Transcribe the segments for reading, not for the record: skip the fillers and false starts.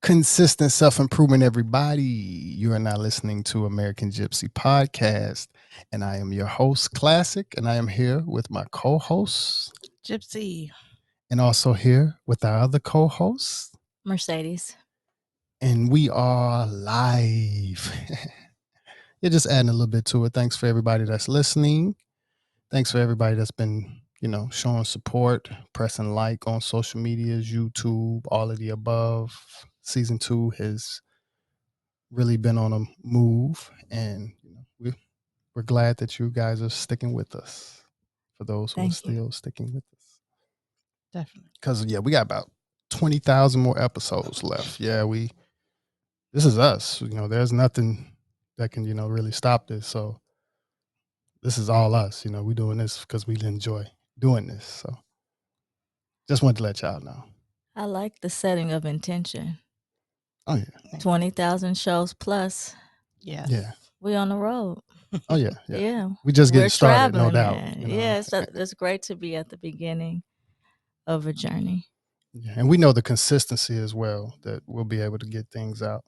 Consistent self-improvement, everybody. You are now listening to American gypC podcast, and I am your host, Classic, and I am here with my co-host, gypC, and also here with our other co-host, Mercedes. and we are live. You're just adding a little bit to it. Thanks for everybody that's listening. Thanks for everybody that's been, showing support, pressing like on social medias, YouTube, all of the above. Season 2 has really been on a move, and we're glad that you guys are sticking with us. For those who are still sticking with us, definitely. Because we got about 20,000 more episodes left. This is us. There's nothing that can really stop this. So this is all us. We're doing this because we enjoy doing this. So just wanted to let y'all know. I like the setting of intention. Oh yeah, 20,000 shows plus. Yes. Yeah. We on the road. Oh yeah. Yeah. We just getting We're started, no traveling, doubt. Yeah, it's great to be at the beginning of a journey. Yeah, and we know the consistency as well, that we'll be able to get things out,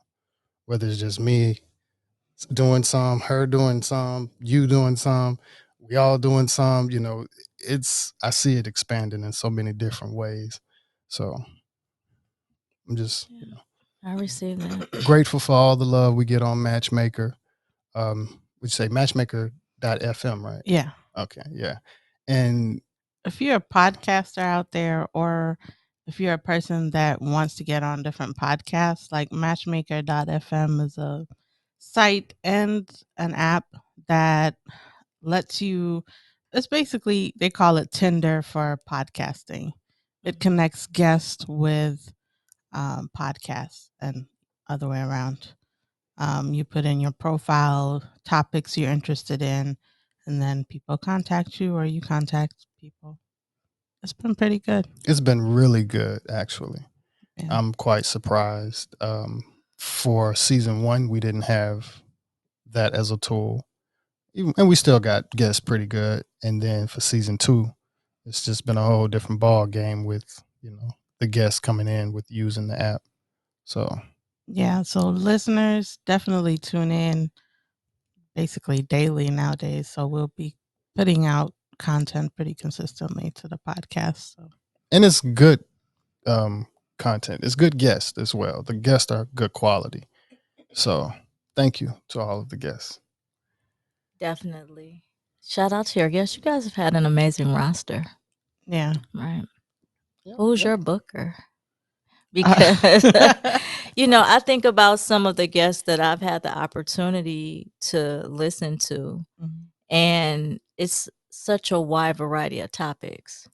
whether it's just me doing some, her doing some, you doing some, we all doing some. I see it expanding in so many different ways. So I'm just I receive that. grateful for all the love we get on Matchmaker. Would you say matchmaker.fm, right? Yeah. Okay, yeah. And if you're a podcaster out there, or if you're a person that wants to get on different podcasts, like matchmaker.fm is a site and an app that lets you, it's basically, they call it Tinder for podcasting. It connects guests with podcasts and other way around. You put in your profile, topics you're interested in, and then people contact you or you contact people. It's been pretty good. It's been really good, actually. Yeah. I'm quite surprised. For season 1, we didn't have that as a tool, and we still got guests pretty good. And then for season 2, it's just been a whole different ball game with the guests coming in with using the app. So yeah, so listeners, definitely tune in basically daily nowadays. So we'll be putting out content pretty consistently to the podcast. So. And it's good content. It's good guests as well. The guests are good quality. So thank you to all of the guests. Definitely. Shout out to your guests. You guys have had an amazing roster. Yeah. Right. Who's your booker? Because, I think about some of the guests that I've had the opportunity to listen to, and it's such a wide variety of topics.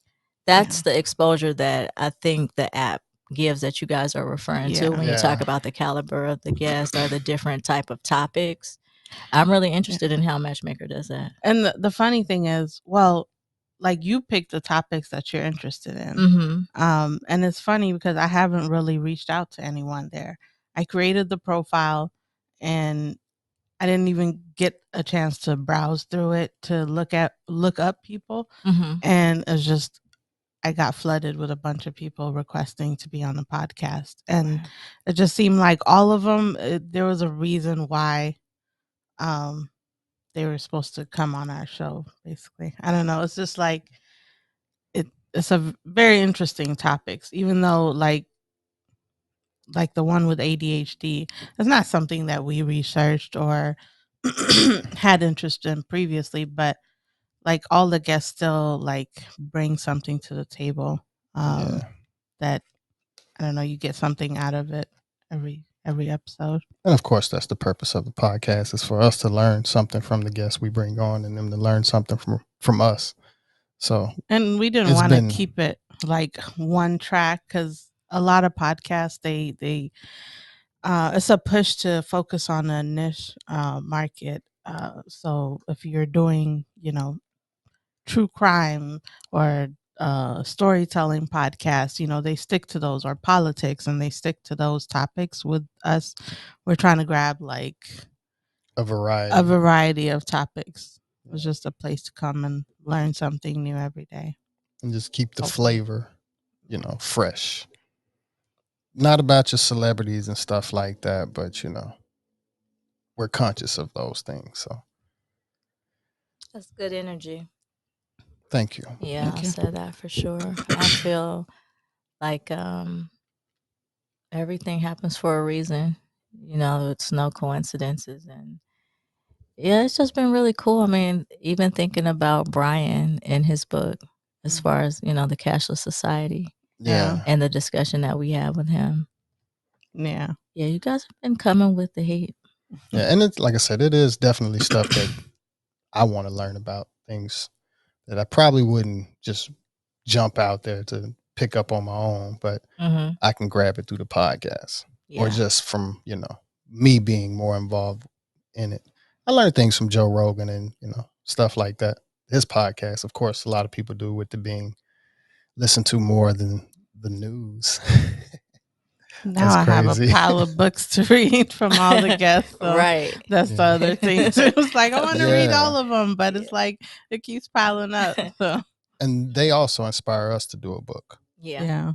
That's the exposure that I think the app gives that you guys are referring to when you talk about the caliber of the guests or the different type of topics. I'm really interested in how Matchmaker does that. And the funny thing is, well, like, you pick the topics that you're interested in. And it's funny because I haven't really reached out to anyone there. I created the profile and I didn't even get a chance to browse through it to look up people. And it's just, I got flooded with a bunch of people requesting to be on the podcast. And it just seemed like all of them, there was a reason why they were supposed to come on our show, basically. I don't know. It's just like, it's a very interesting topics, even though like the one with ADHD, it's not something that we researched or had interest in previously, but like all the guests still like bring something to the table that, I don't know, you get something out of it every episode. And of course, that's the purpose of the podcast, is for us to learn something from the guests we bring on, and them to learn something from us. So, and we didn't want to keep it like one track, because a lot of podcasts, they it's a push to focus on a niche market. So if you're doing, true crime or storytelling podcasts, they stick to those, or politics, and they stick to those topics. With us, we're trying to grab like a variety of topics. It was just a place to come and learn something new every day. And just keep the flavor, fresh. not about your celebrities and stuff like that, but we're conscious of those things. So That's good energy. thank you. Yeah, Thank I'll you. say that for sure. I feel like everything happens for a reason. It's no coincidences. And yeah, it's just been really cool. I mean, even thinking about Brian in his book, as far as, the cashless society Yeah. and the discussion that we had with him. Yeah. Yeah, you guys have been coming with the heat. Yeah. And it's like I said, it is definitely stuff that I want to learn about, things that I probably wouldn't just jump out there to pick up on my own, but I can grab it through the podcast or Yeah. just from, me being more involved in it. I learned things from Joe Rogan and, stuff like that. His podcast, of course, a lot of people do with it being listened to more than the news. Now That's I have a crazy. pile of books to read from all the guests. So Right. that's the Yeah. other thing too. It's like I want to read Yeah. all of them, but it's like it keeps piling up. So And they also inspire us to do a book. Yeah.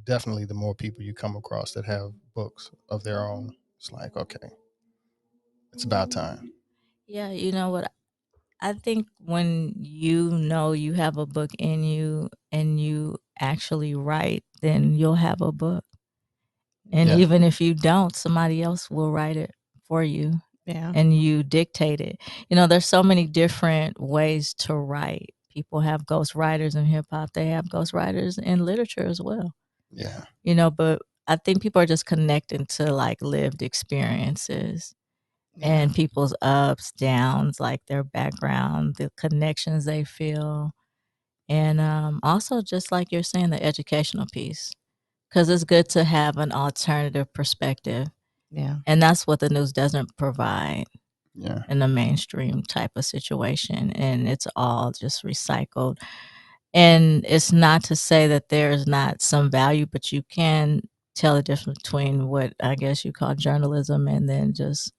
Definitely the more people you come across that have books of their own, it's like, okay, it's about time. Yeah, you know what? I think when you have a book in you and you actually write, then you'll have a book. And Yeah. even if you don't, somebody else will write it for you yeah. and you dictate it. There's so many different ways to write. People have ghost writers in hip hop, they have ghost writers in literature as well. Yeah. But I think people are just connecting to like lived experiences and people's ups, downs, like their background, the connections they feel. And also, just like you're saying, the educational piece, because it's good to have an alternative perspective. Yeah. And that's what the news doesn't provide Yeah. in a mainstream type of situation. And it's all just recycled. And it's not to say that there's not some value, but you can tell the difference between what I guess you call journalism and then just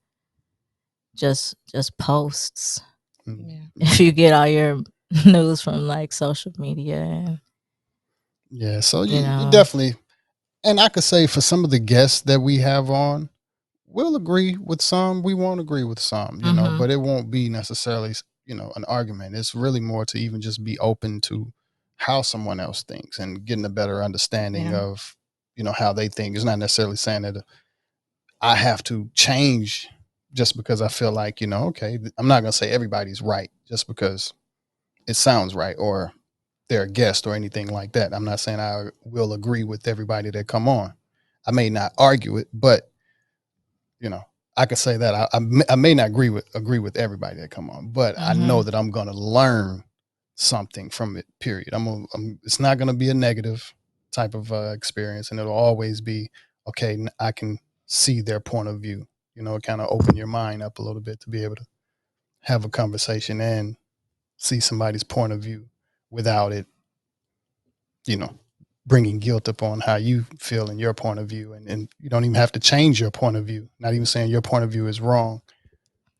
posts. Yeah. If you get all your news from like social media. Yeah. So you know. definitely, and I could say for some of the guests that we have on, we'll agree with some, we won't agree with some, but it won't be necessarily, an argument. It's really more to even just be open to how someone else thinks and getting a better understanding of, how they think. It's not necessarily saying that I have to change just because I feel like, okay, I'm not going to say everybody's right just because it sounds right or they're a guest or anything like that. I'm not saying I will agree with everybody that come on. I may not argue it, but I could say that I may not agree with everybody that come on, but I know that I'm going to learn something from it. Period. It's not going to be a negative type of experience, and it'll always be okay. I can see their point of view. Kind of open your mind up a little bit to be able to have a conversation and see somebody's point of view without it, bringing guilt upon how you feel in your point of view. And you don't even have to change your point of view. Not even saying your point of view is wrong,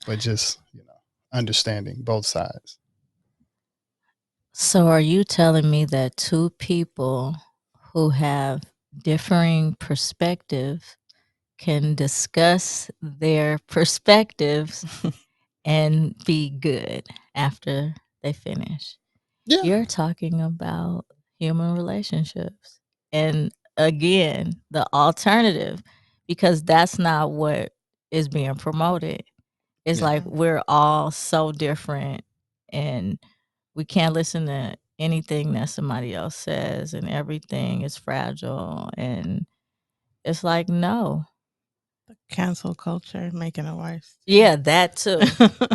but just, understanding both sides. So are you telling me that two people who have differing perspectives can discuss their perspectives and be good after they finish? Yeah. You're talking about human relationships. And again, the alternative, because that's not what is being promoted. It's like we're all so different and we can't listen to anything that somebody else says and everything is fragile. And it's like, no. The cancel culture making it worse. Yeah, that too.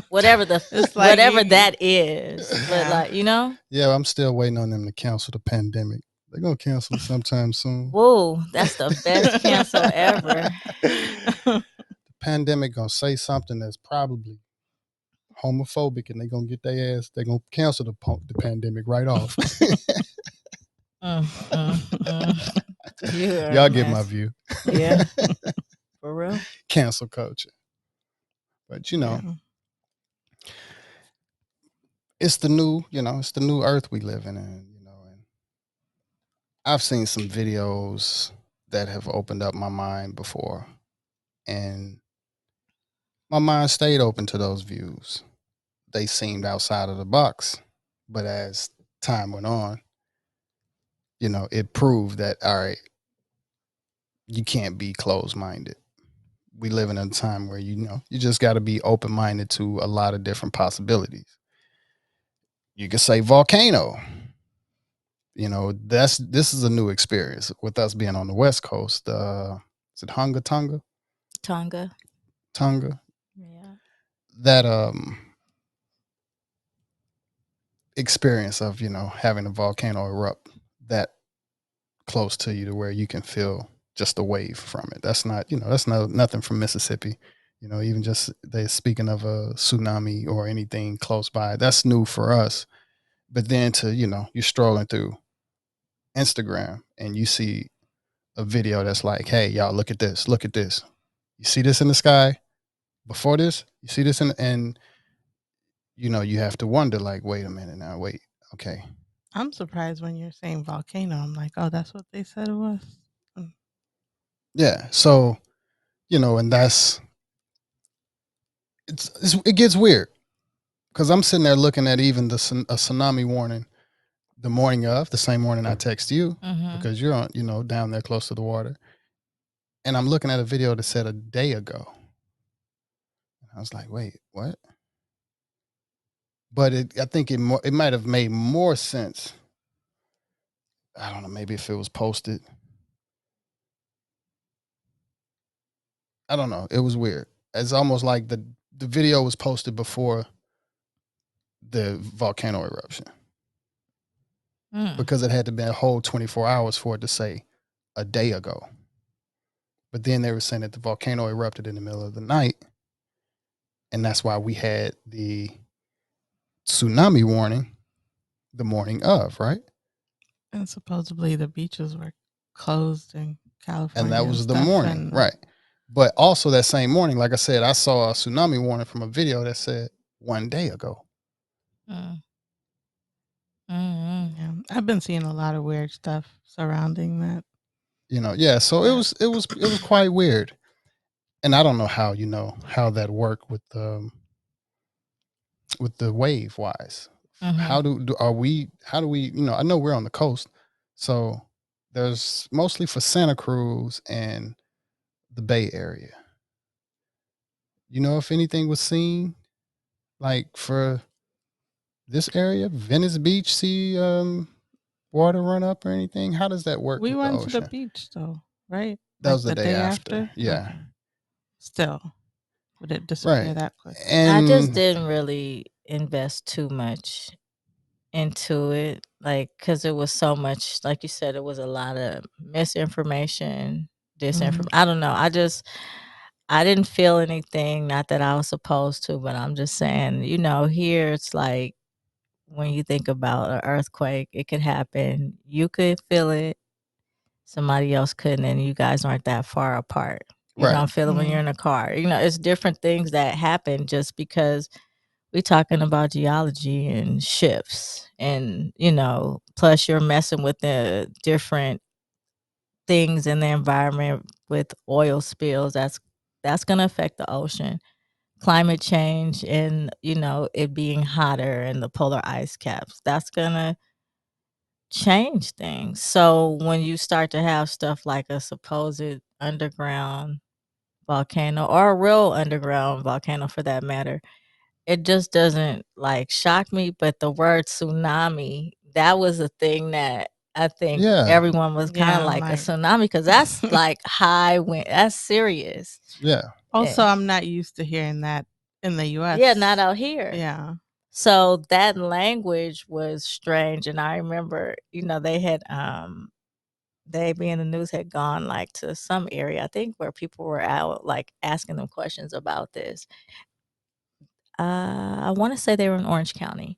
Whatever It's like whatever that is. But like, Yeah, I'm still waiting on them to cancel the pandemic. They're gonna cancel it sometime soon. Whoa, that's the best cancel ever. The pandemic gonna say something that's probably homophobic, and they're gonna get their ass. They're gonna cancel the pandemic right off. Y'all get my view. Yeah, for real. Cancel culture, but it's the new, it's the new earth we live in, and I've seen some videos that have opened up my mind before, and my mind stayed open to those views. They seemed outside of the box, but as time went on, it proved that, all right, you can't be closed minded. We live in a time where you just got to be open minded to a lot of different possibilities. You could say volcano. This is a new experience with us being on the West Coast. Is it Tonga? Tonga. Yeah. That experience of having a volcano erupt that close to you to where you can feel just a wave from it. That's nothing from Mississippi. Even just they speaking of a tsunami or anything close by, that's new for us. But then you're strolling through Instagram and you see a video that's like, hey, y'all, look at this. Look at this. You see this in the sky? Before this, you see this and you have to wonder, like, wait a minute now, wait, okay. I'm surprised when you're saying volcano. I'm like, oh, that's what they said it was. Yeah. So, and it gets weird because I'm sitting there looking at even a tsunami warning the same morning I text you because you're on, down there close to the water. And I'm looking at a video that said a day ago. I was like, wait, what? But I think it might have made more sense. I don't know, maybe if it was posted. I don't know. It was weird. It's almost like the video was posted before the volcano eruption because it had to be a whole 24 hours for it to say a day ago. But then they were saying that the volcano erupted in the middle of the night, and that's why we had the tsunami warning the morning of, right? And supposedly the beaches were closed in California. And that was the morning, right? But also that same morning, like I said, I saw a tsunami warning from a video that said 1 day ago. Yeah, I've been seeing a lot of weird stuff surrounding that. Yeah. So it was quite weird, and I don't know how that worked with the wave wise. How do we? I know we're on the coast, so there's mostly for Santa Cruz and the Bay Area. If anything was seen like for this area, Venice Beach, see water run up or anything? How does that work? We with went the to ocean? the beach though, right? That was the day after. Yeah. Okay. Still, would it disappear Right. that quick? I just And didn't really invest too much into it, like, because it was so much, like you said, it was a lot of misinformation, disinformation. I don't know. I didn't feel anything, not that I was supposed to, but I'm just saying, here it's like when you think about an earthquake, it could happen. You could feel it, somebody else couldn't, and you guys aren't that far apart. You right. don't feel it when you're in a car. It's different things that happen just because we're talking about geology and shifts and, plus you're messing with the different things in the environment with oil spills. That's going to affect the ocean. Climate change and, it being hotter and the polar ice caps. That's going to change things. So when you start to have stuff like a supposed underground volcano or a real underground volcano for that matter, it just doesn't like shock me. But the word tsunami, that was a thing that I think everyone was kind of like a tsunami because that's like high wind. That's serious. Yeah. Also, I'm not used to hearing that in the US. Yeah, not out here. Yeah. So that language was strange. And I remember, they had they being the news had gone like to some area, I think, where people were out like asking them questions about this. I want to say they were in Orange County.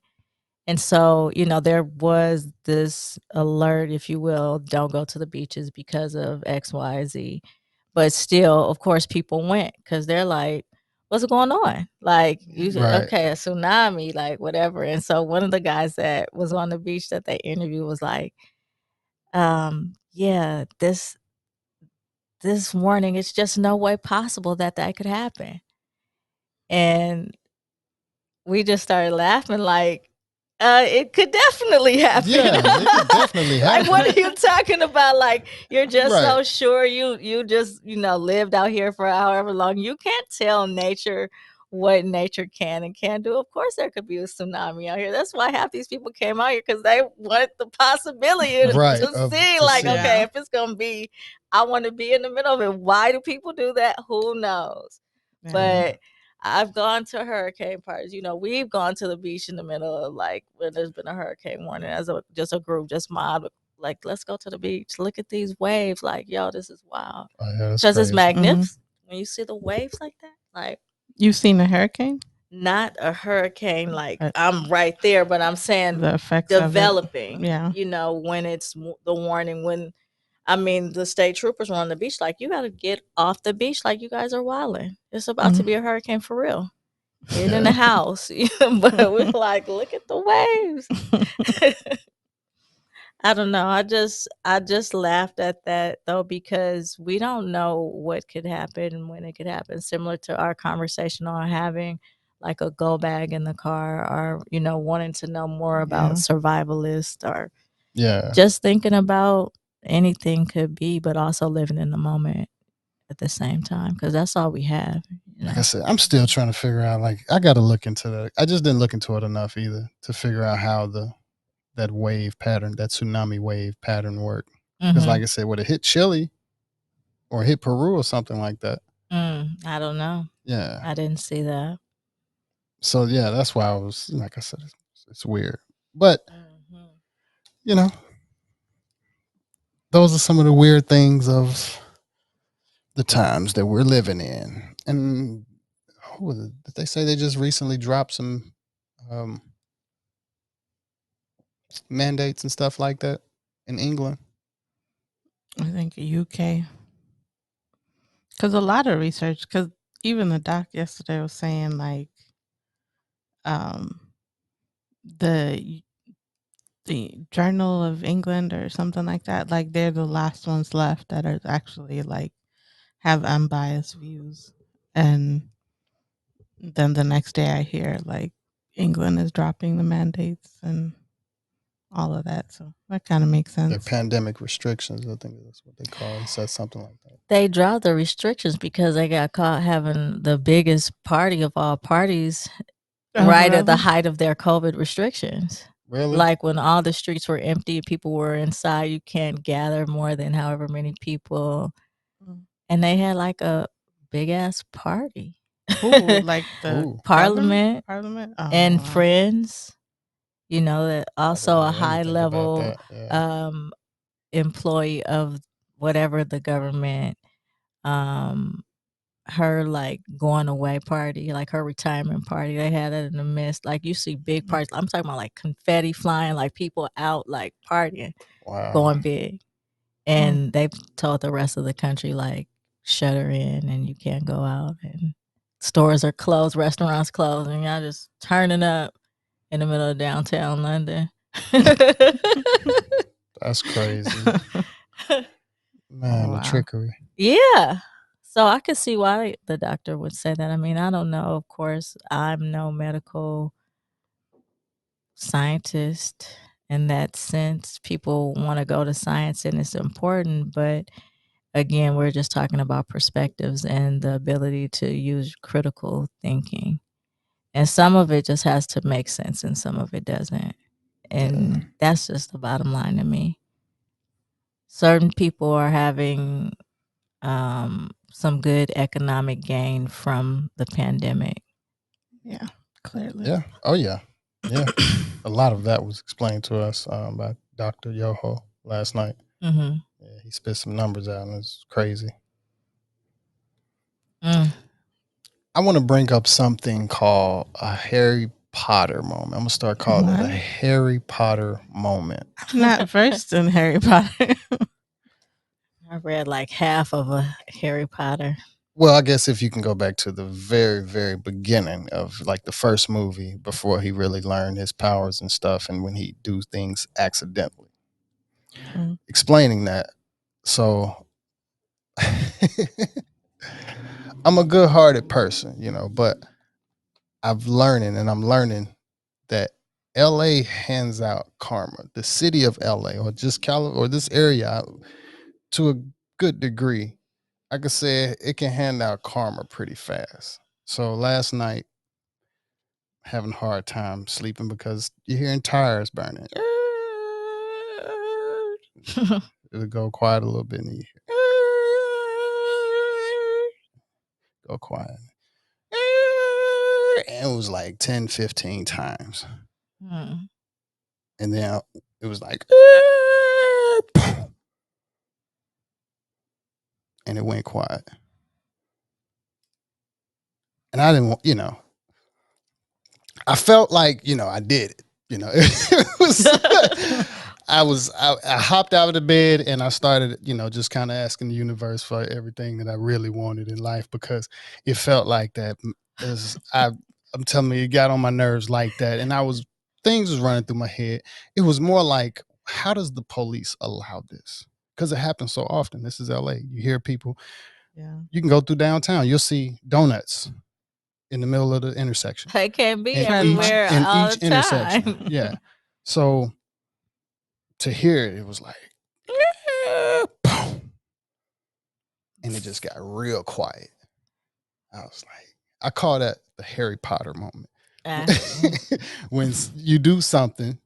And so, there was this alert, if you will, don't go to the beaches because of X, Y, Z. But still, of course, people went because they're like, what's going on? Like, okay, a tsunami, like whatever. And so one of the guys that was on the beach that they interviewed was like, yeah, this warning. It's just no way possible that could happen. And we just started laughing like, it could definitely happen. Yeah, it could definitely happen. Like, what are you talking about? Like, you're just so Right. sure you just, lived out here for however long. You can't tell nature what nature can and can't do. Of course, there could be a tsunami out here. That's why half these people came out here, because they wanted the possibility Right, to see, to like, see. okay, Yeah. if it's going to be, I want to be in the middle of it. Why do people do that? Who knows? Yeah. But I've gone to hurricane parties. We've gone to the beach in the middle of, like, when there's been a hurricane warning, as just a group, just mob. Like, let's go to the beach. Look at these waves. Like, yo, this is wild. Oh, yeah, that's Because it's crazy. magnificent when you see the waves like that. Like, You've seen a hurricane? not a hurricane like But I'm right there, but I'm saying the effects of it. developing. Yeah. When it's the warning, when the state troopers were on the beach, like, you got to get off the beach, like, you guys are wilding. It's about to be a hurricane for real. Get in the house. But we're like, look at the waves. I don't know. I just laughed at that, though, because we don't know what could happen and when it could happen. Similar to our conversation on having like a go bag in the car, or wanting to know more about survivalists, or Yeah. just thinking about anything could be, but also living in the moment at the same time, because that's all we have. Like I said, I'm still trying to figure out, like, I got to look into that. I just didn't look into it enough either to figure out how that wave pattern, that tsunami wave pattern worked. Because like I said, would it hit Chile or hit Peru or something like that? I don't know. Yeah. I didn't see that. So yeah, that's why I was, like I said, it's weird. But those are some of the weird things of the times that we're living in. And did they say they just recently dropped some mandates and stuff like that in England? I think UK. Because a lot of research, because even the doc yesterday was saying, like, the Journal of England or something like that, like, they're the last ones left that are actually, like, have unbiased views. And then the next day I hear, like, England is dropping the mandates and all of that. So that kind of makes sense. Their pandemic restrictions, I think that's what they call it. He said something like that. They dropped the restrictions because they got caught having the biggest party of all parties right at the height of their COVID restrictions. Really? Like, when all the streets were empty, people were inside, you can't gather more than however many people. And they had like a big ass party. Ooh, like the Parliament and Oh. friends, that also a high anything about level that, yeah. employee of whatever the government, her, like, going away party, like her retirement party. They had it in the midst. Like, you see big parties. I'm talking about like confetti flying, like people out, like, partying, Wow. going big. And they told the rest of the country, like, shut her in and you can't go out, and stores are closed, restaurants closed, and y'all just turning up in the middle of downtown London. That's crazy. Man, the trickery. Yeah. So I could see why the doctor would say that. I mean, I don't know. Of course, I'm no medical scientist in that sense. People want to go to science and it's important, but again, we're just talking about perspectives and the ability to use critical thinking. And some of it just has to make sense and some of it doesn't. And that's just the bottom line to me. Certain people are having some good economic gain from the pandemic. Yeah, clearly. Yeah. Oh, yeah. Yeah. A lot of that was explained to us by Dr. Yoho last night. Yeah, he spit some numbers out, and it's crazy. I want to bring up something called a Harry Potter moment. I'm going to start calling it a Harry Potter moment. I'm not versed in Harry Potter. I read like half of a Harry Potter. Well, I guess if you can go back to the very, very beginning of like the first movie before he really learned his powers and stuff, and when he do things accidentally. Explaining that. So I'm a good-hearted person, but I'm learning that LA hands out karma. The city of LA or just or this area to a good degree, I could say it can hand out karma pretty fast. So last night, having a hard time sleeping because you're hearing tires burning. It'll go quiet a little bit and you go quiet. And it was like 10, 15 times. And then it was like, and it went quiet. And I didn't want, I felt like, I did it. It was, I hopped out of the bed and I started, just kind of asking the universe for everything that I really wanted in life because it felt like that. I'm telling you, it got on my nerves like that. And things was running through my head. It was more like, how does the police allow this? Because it happens so often. This is LA. You hear people. Yeah. You can go through downtown. You'll see donuts in the middle of the intersection. They can't be everywhere all the intersection. Yeah. So to hear it, it was like, and it just got real quiet. I was like, I call that the Harry Potter moment. When you do something,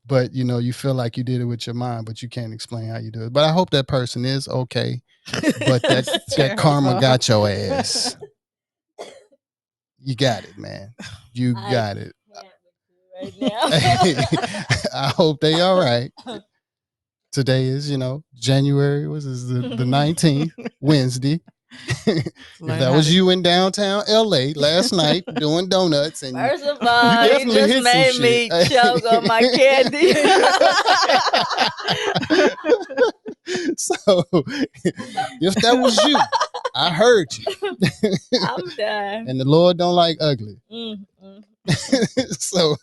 but you feel like you did it with your mind, but you can't explain how you do it. But I hope that person is okay. But that karma got your ass. You got it, man. You got it. Right now. I hope they all right. Today is, January, the 19th, Wednesday. If that was you in downtown LA last night doing donuts, and first of all, you just made me choke on my candy. So if that was you, I heard you. I'm done. And the Lord don't like ugly. So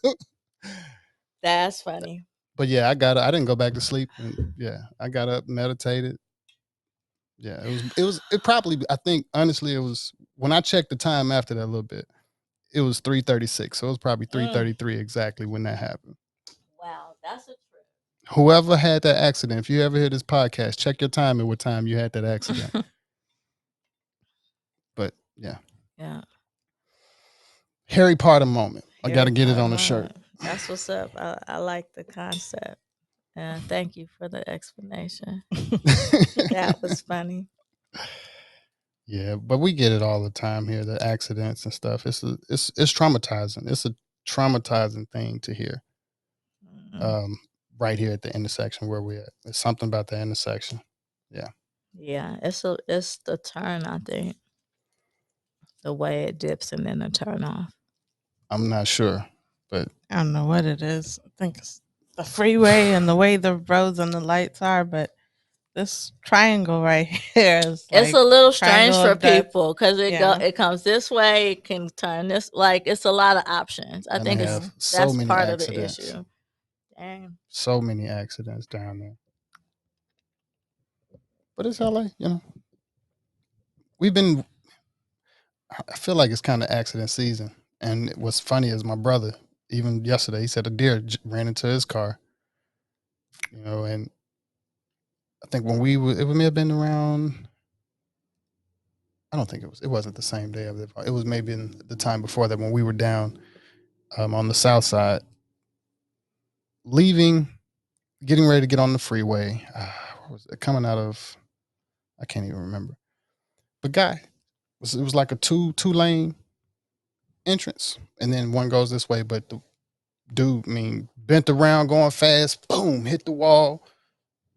that's funny. But yeah, I didn't go back to sleep. And yeah, I got up, meditated. Yeah, it probably, I think, honestly, it was, when I checked the time after that a little bit, it was 3:36. So it was probably 3:33 exactly when that happened. Wow, that's a trip. Whoever had that accident, if you ever hear this podcast, check your time at what time you had that accident. But yeah. Yeah. Harry Potter moment. I got to get it on the shirt. That's what's up. I like the concept. Thank you for the explanation. That was funny. Yeah, but we get it all the time here, the accidents and stuff. It's traumatizing. It's a traumatizing thing to hear. Right here at the intersection where we're at. It's something about the intersection. Yeah. Yeah, it's the turn, I think. The way it dips and then the turn off. I'm not sure, but I don't know what it is. I think it's the freeway and the way the roads and the lights are, but this triangle right here is it's a little strange for people because it comes this way, it can turn this, like it's a lot of options. I think that's part of the issue. Dang. So many accidents down there. But it's LA, I feel like it's kind of accident season. And what's funny is my brother, even yesterday, he said a deer ran into his car. And I think when it may have been around, I don't think it wasn't the same day of it was maybe in the time before that when we were down on the south side, getting ready to get on the freeway. What was it? Coming out of, I can't even remember. But it was like a two lane entrance, and then one goes this way, but the dude, bent around going fast, boom, hit the wall,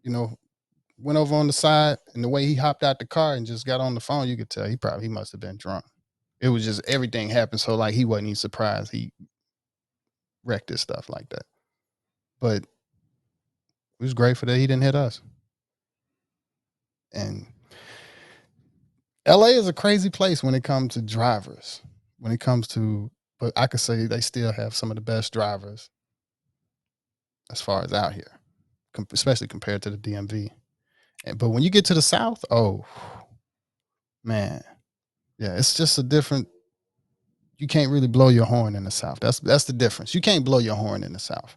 went over on the side, and the way he hopped out the car and just got on the phone, you could tell he must have been drunk. It was just, everything happened so like he wasn't even surprised he wrecked his stuff like that. But it was grateful that he didn't hit us. And LA is a crazy place when it comes to drivers. But I could say they still have some of the best drivers as far as out here, especially compared to the DMV. But when you get to the South, oh man, yeah, it's just a different. You can't really blow your horn in the South. That's the difference. You can't blow your horn in the South.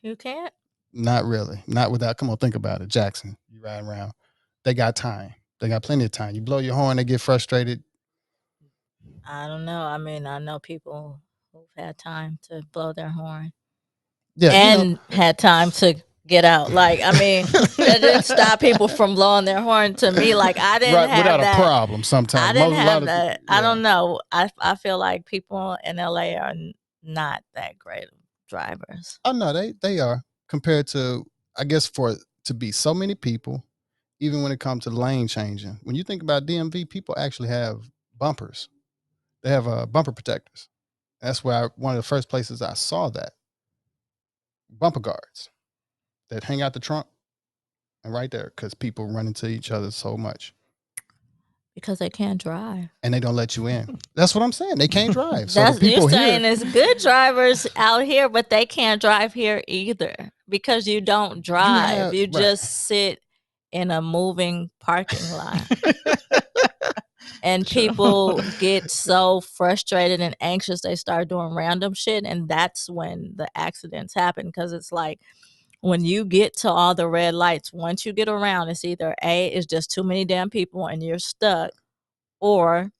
You can't? Not really. Not without. Come on, think about it. Jackson, you ride around. They got time. They got plenty of time. You blow your horn, they get frustrated. I don't know. I mean, I know people who've had time to blow their horn. Yeah, and had time to get out. Like, I mean, that didn't stop people from blowing their horn to me. Like, I didn't have without that. a problem. Sometimes I didn't have that. I don't know. I feel like people in LA are not that great of drivers. Oh no, they are compared to, I guess, for to be so many people. Even when it comes to lane changing, when you think about DMV, people actually have bumpers. They have bumper protectors. That's where one of the first places I saw that bumper guards that hang out the trunk and right there because people run into each other so much. Because they can't drive. And they don't let you in. That's what I'm saying. They can't drive. So the you're people saying there's good drivers out here, but they can't drive here either because you don't drive. You just sit in a moving parking lot. And people get so frustrated and anxious, they start doing random shit. And that's when the accidents happen. Because it's like when you get to all the red lights, once you get around, it's either A, it's just too many damn people and you're stuck, or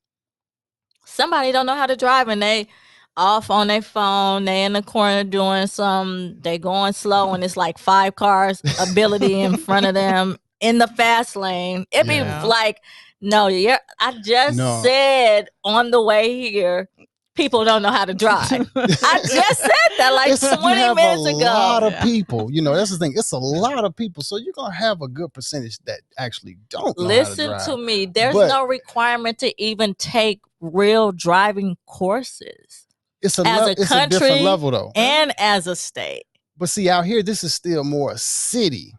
somebody don't know how to drive and they off on their phone, they in the corner doing they going slow and it's like 5 cars ability in front of them in the fast lane. It'd be like, no, I just said on the way here, people don't know how to drive. I just said that like 20 minutes ago. A lot of people, that's the thing. It's a lot of people. So you're going to have a good percentage that actually don't know how to drive. Listen to me. There's no requirement to even take real driving courses. It's a different level though. And as a state. But see, out here, this is still more a city.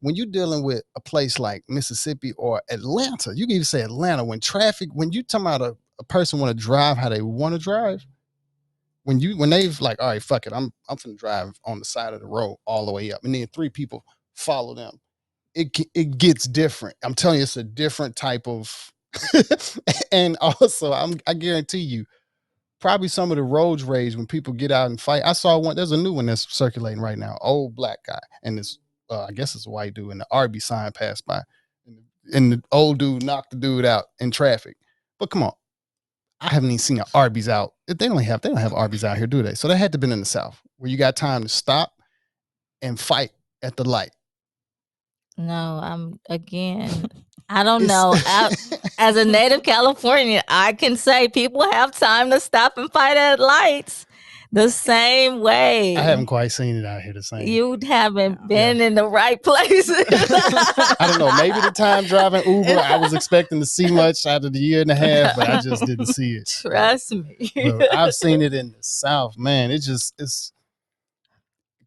When you're dealing with a place like Mississippi or Atlanta, you can even say Atlanta, when you talking about a person want to drive how they want to drive, when they've like, all right, fuck it, I'm finna drive on the side of the road all the way up, and then 3 people follow them, it gets different. I'm telling you, it's a different type of and also I guarantee you, probably some of the road rage when people get out and fight. I saw one, there's a new one that's circulating right now, old black guy, and this I guess it's a white dude, and the RB sign passed by, and the old dude knocked the dude out in traffic. But come on, I haven't even seen an Arby's out. They don't have Arby's out here, do they? So they had to been in the South where you got time to stop and fight at the light. No, I don't know. As a native Californian, I can say people have time to stop and fight at lights the same way. I haven't quite seen it out here the same. You haven't been in the right place. I don't know. Maybe the time driving Uber, I was expecting to see much out of the year and a half, but I just didn't see it. Trust me. But I've seen it in the South, man. It's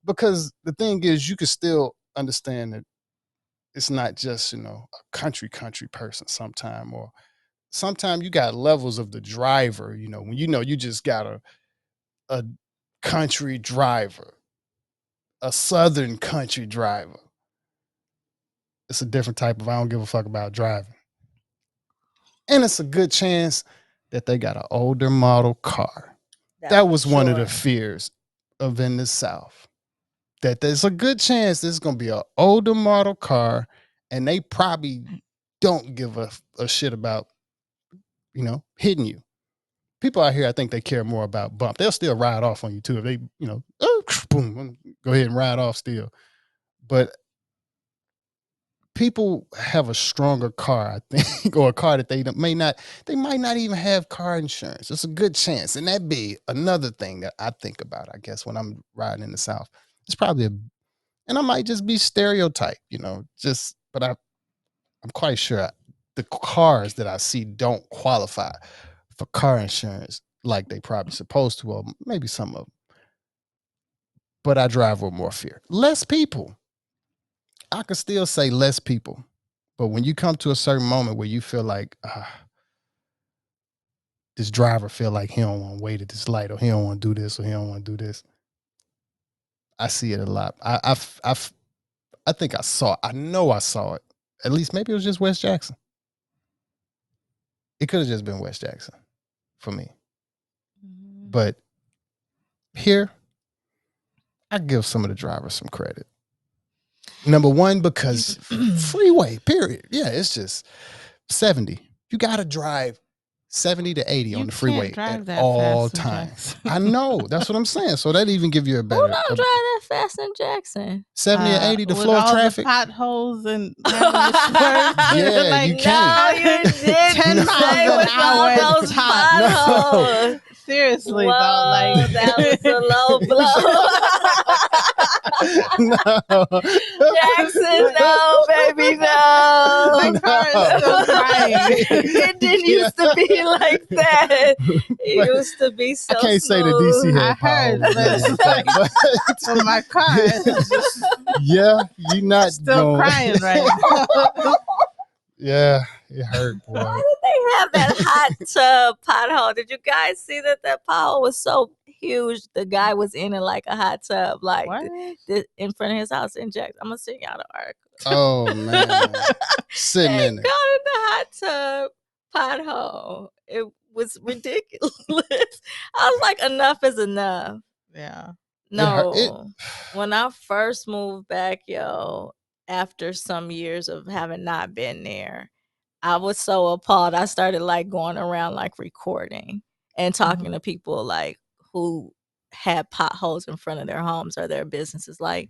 because the thing is, you can still understand that it's not just, a country person sometime, or sometimes you got levels of the driver, when you just got a country driver, a southern country driver. It's a different type of I don't give a fuck about driving. And it's a good chance that they got an older model car. That was one of the fears of in the South. That there's a good chance this is going to be an older model car, and they probably don't give a shit about, hitting you. People out here, I think they care more about bump. They'll still ride off on you too. If they, boom, go ahead and ride off still. But people have a stronger car, I think, or a car that they might not even have car insurance. It's a good chance. And that'd be another thing that I think about, I guess, when I'm riding in the South. It's probably and I might just be stereotyped, but I'm quite sure the cars that I see don't qualify for car insurance like they probably supposed to, or maybe some of them. But I drive with more fear. Less people. I could still say less people. But when you come to a certain moment where you feel like, this driver feel like he don't want to wait at this light, or he don't want to do this, or he don't want to do this, I see it a lot. I think I know I saw it at least maybe it was just West Jackson. It could have just been West Jackson for me. But here, I give some of the drivers some credit. Number one, because freeway, period. Yeah, it's just 70. You got to drive 70 to 80 on the freeway at all times. I know. That's what I'm saying. So that even give you a better. Who don't drive that fast in Jackson? 70 or 80, the flow of traffic. The potholes and yeah, like, you can't. No, you didn't. 10 miles an hour with all those potholes. No. Seriously, whoa, though, like that was a low blow. No. Jackson, no, baby, no. My car is still crying. It didn't used to be like that. It used to be so I can't smooth. say the DC had I heard, potholes. so my car is just yeah, you not still crying right now. Yeah, it hurt, boy. Why did they have that hot tub pothole? Did you guys see that pothole was so huge? The guy was in it like a hot tub, like in front of his house in Jackson. I'm gonna send y'all the article. Oh man, sitting in it. Got in the hot tub pothole. It was ridiculous. I was like, enough is enough. Yeah. No, when I first moved back, after some years of having not been there, I was so appalled. I started like going around like recording and talking to people like who had potholes in front of their homes or their businesses. Like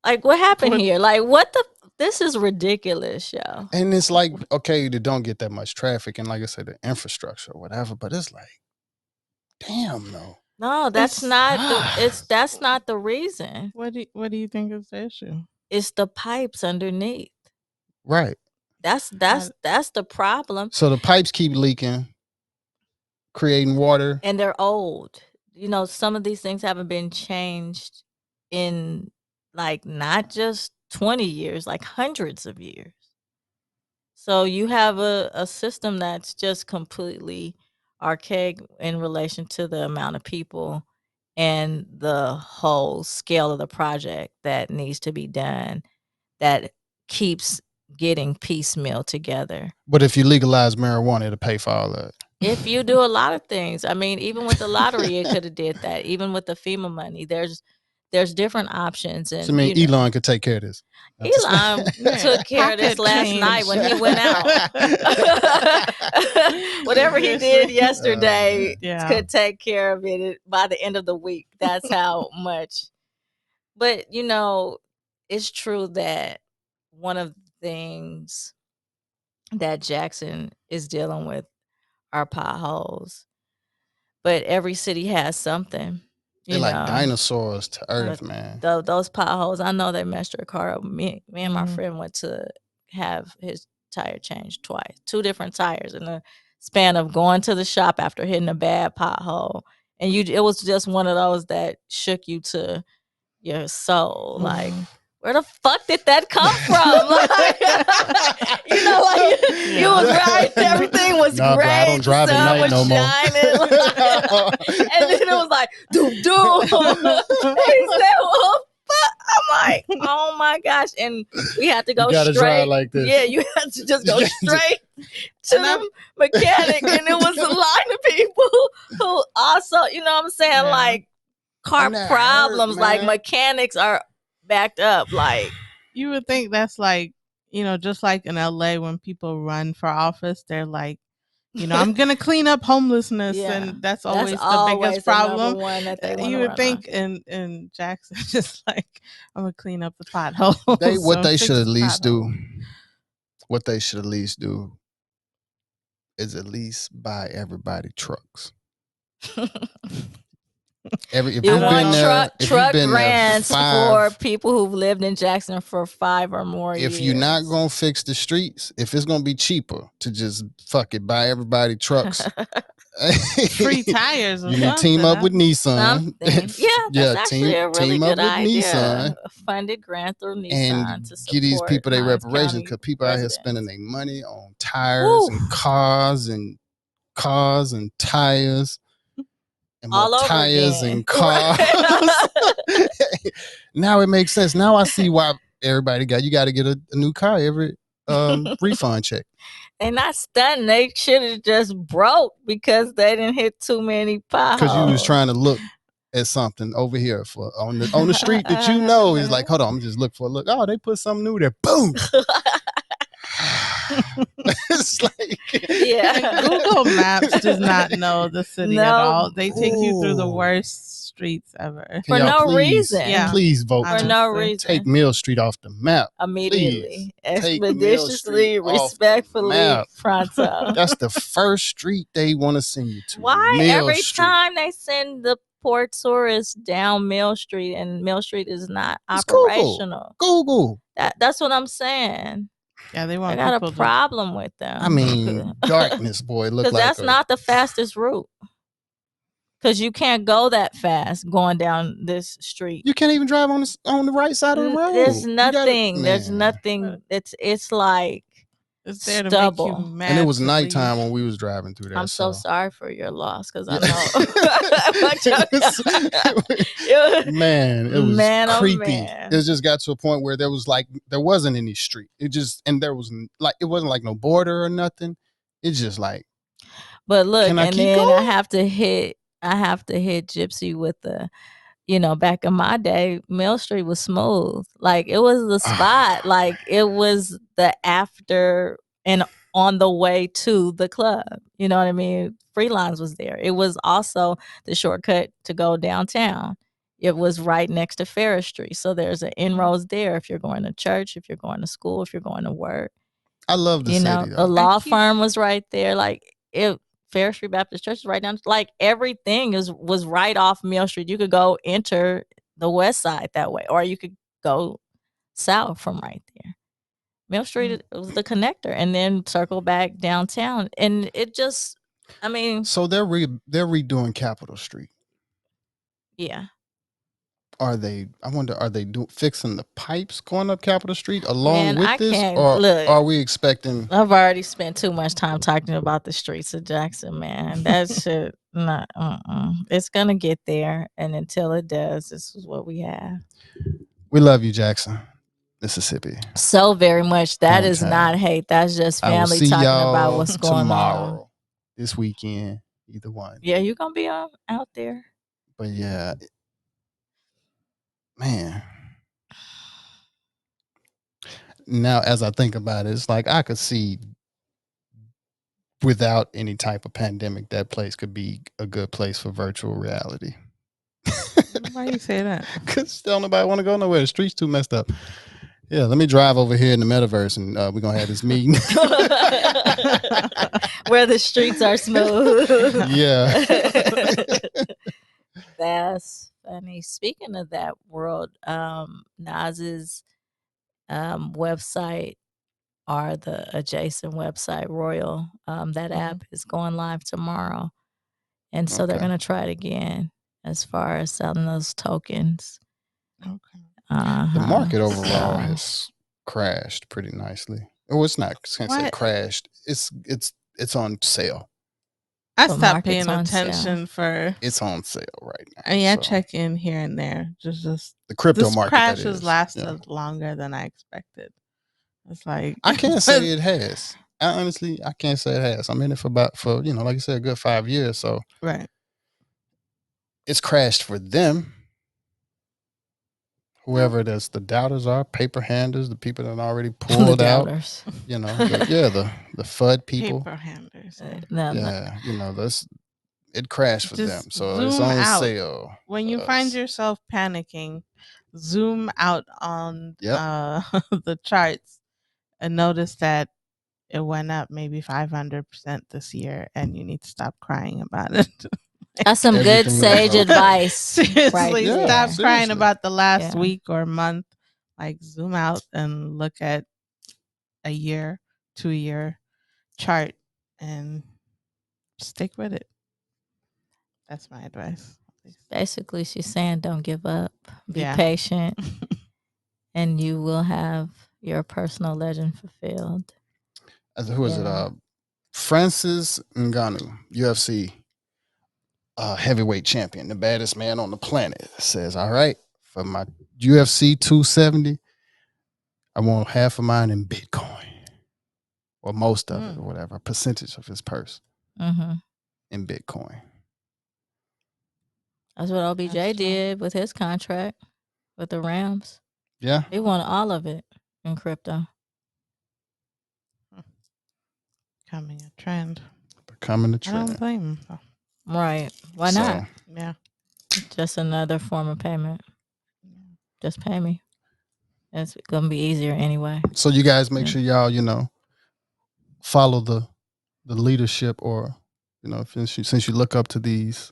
what happened here? Like this is ridiculous, yo. And it's like, okay, you don't get that much traffic and like I said, the infrastructure or whatever, but it's like, damn, no. No, that's not the reason. What do you think is the issue? It's the pipes underneath. Right. That's the problem. So the pipes keep leaking, creating water. And they're old. Some of these things haven't been changed in like not just 20 years, like hundreds of years. So you have a system that's just completely archaic in relation to the amount of people and the whole scale of the project that needs to be done that keeps getting piecemeal together. But if you legalize marijuana, it'll pay for all that. If you do a lot of things, I mean, even with the lottery, it could have did that. Even with the FEMA money, there's different options. And so, I mean, Elon could take care of this. Elon took care of this last night when he went out. Whatever he did yesterday could take care of it by the end of the week. That's how much. But, it's true that one of the things that Jackson is dealing with are potholes. But every city has something. They're like dinosaurs to earth, man. Those potholes, I know they messed your car up. Me and my friend went to have his tire changed twice. 2 different tires in the span of going to the shop after hitting a bad pothole. And it was just one of those that shook you to your soul. Like, where the fuck did that come from? You was right. Everything was great. Bro, I don't drive at night no more. And then it was like, doom. He said, well, fuck. I'm like, oh my gosh. And we had to go straight. Drive like this. Yeah, you had to just go straight to the mechanic. And it was a line of people who also, you know what I'm saying, like car problems, like mechanics are backed up. Like, you would think that's like, just like in LA when people run for office, they're like, I'm gonna clean up homelessness, and that's always the biggest problem. You would think in Jackson, just like, I'm gonna clean up the potholes. What they should at least do is at least buy everybody trucks. Truck grants for people who've lived in Jackson for 5 or more years. If you're not gonna fix the streets, if it's gonna be cheaper to just buy everybody trucks, free tires. Or team up with Nissan. That's actually a really good idea. Nissan, a funded grant through Nissan and to give these people their reparations, because people out here spending their money on tires and cars and tires. And more tires and cars. Now it makes sense. Now I see why everybody you got to get a new car every refund check. They not stunting. They should have just broke because they didn't hit too many potholes. Because you was trying to look at something over here for on the street that you know. He's like, hold on, I'm just looking for a look. Oh, they put something new there. Boom. It's like, yeah. Google Maps does not know the city at all. They take you through the Ooh. worst streets ever. For no reason. Yeah. Please vote For to no reason. take Mill Street off the map. Immediately. Please. Take Mill Street Expeditiously, off the respectfully, map. pronto. That's the first street they want to send you to. Why Mill every Street. time they send the poor tourists down Mill Street and Mill Street is not It's operational? Google. That's what I'm saying. Yeah, they I got a problem with them. I mean, darkness, boy. Look like that's not the fastest route. Because you can't go that fast going down this street. You can't even drive on the right side of the road. There's nothing. There's nothing. It's like it's there stubble. To make you mad. And it was nighttime when we was driving through there. I'm so sorry for your loss because I know. Man, it was creepy. Man. It just got to a point where there wasn't any street. It wasn't like no border or nothing. It's just like. But look, and then going? I have to hit gypC with the, back in my day, Mill Street was smooth. Like it was the spot. Like it was the after and on the way to the club. You know what I mean? Freelines was there. It was also the shortcut to go downtown. It was right next to Ferris Street. So there's an inroads there if you're going to church, if you're going to school, if you're going to work. I love the city. The law firm was right there. Like Ferris Street Baptist Church is right down. Like everything was right off Mill Street. You could go enter the west side that way, or you could go south from right there. Mill Street was the connector, and then circle back downtown. And it just, I mean, so they're redoing Capitol Street. Yeah. Are they fixing the pipes going up Capitol Street along with this? Or are we expecting? I've already spent too much time talking about the streets of Jackson, man. That shit, not, it's going to get there. And until it does, this is what we have. We love you, Jackson, Mississippi. So very much. That is not hate. That's just family talking about what's going on. This weekend, either one. Yeah, you're going to be out there. But yeah. Man, now as I think about it, it's like I could see without any type of pandemic, that place could be a good place for virtual reality. Why you say that? Because don't nobody want to go nowhere. The street's too messed up. Yeah, let me drive over here in the metaverse and we're going to have this meeting. Where the streets are smooth. Yeah. That's funny. Speaking of that world, Nas's website or the adjacent website, Royal, that app is going live tomorrow. And so they're going to try it again as far as selling those tokens. Okay. The market overall has crashed pretty nicely. Oh, it's not. I can't say crashed. It's on sale. I stopped paying attention for. It's on sale right now. I mean, I check in here and there. Just the crypto market. Crash has lasted longer than I expected. It's like I can't say it has. Honestly, I can't say it has. I'm in it for like you said, a good 5 years. So right, it's crashed for them. Whoever the doubters are, paper handers, the people that already pulled out, the FUD people. Paper handers. It crashed for them. So it's on sale. When you find yourself panicking, zoom out on the charts and notice that it went up maybe 500% this year, and you need to stop crying about it. That's some good sage advice. Seriously, stop crying about the last week or month. Like zoom out and look at a year, 2-year chart and stick with it. That's my advice. Basically, she's saying don't give up. Be patient and you will have your personal legend fulfilled. Who is it? Francis Ngannou, UFC heavyweight champion, the baddest man on the planet, says, all right, for my UFC 270, I want half of mine in Bitcoin. or most of it, or whatever, a percentage of his purse in Bitcoin. That's what OBJ did with his contract with the Rams. Yeah. He wanted all of it in crypto. Becoming a trend. Becoming a trend. I don't blame him. So. Right. Why not? Yeah. Just another form of payment. Just pay me. It's going to be easier anyway. So you guys make sure y'all, follow the leadership, or, since you look up to these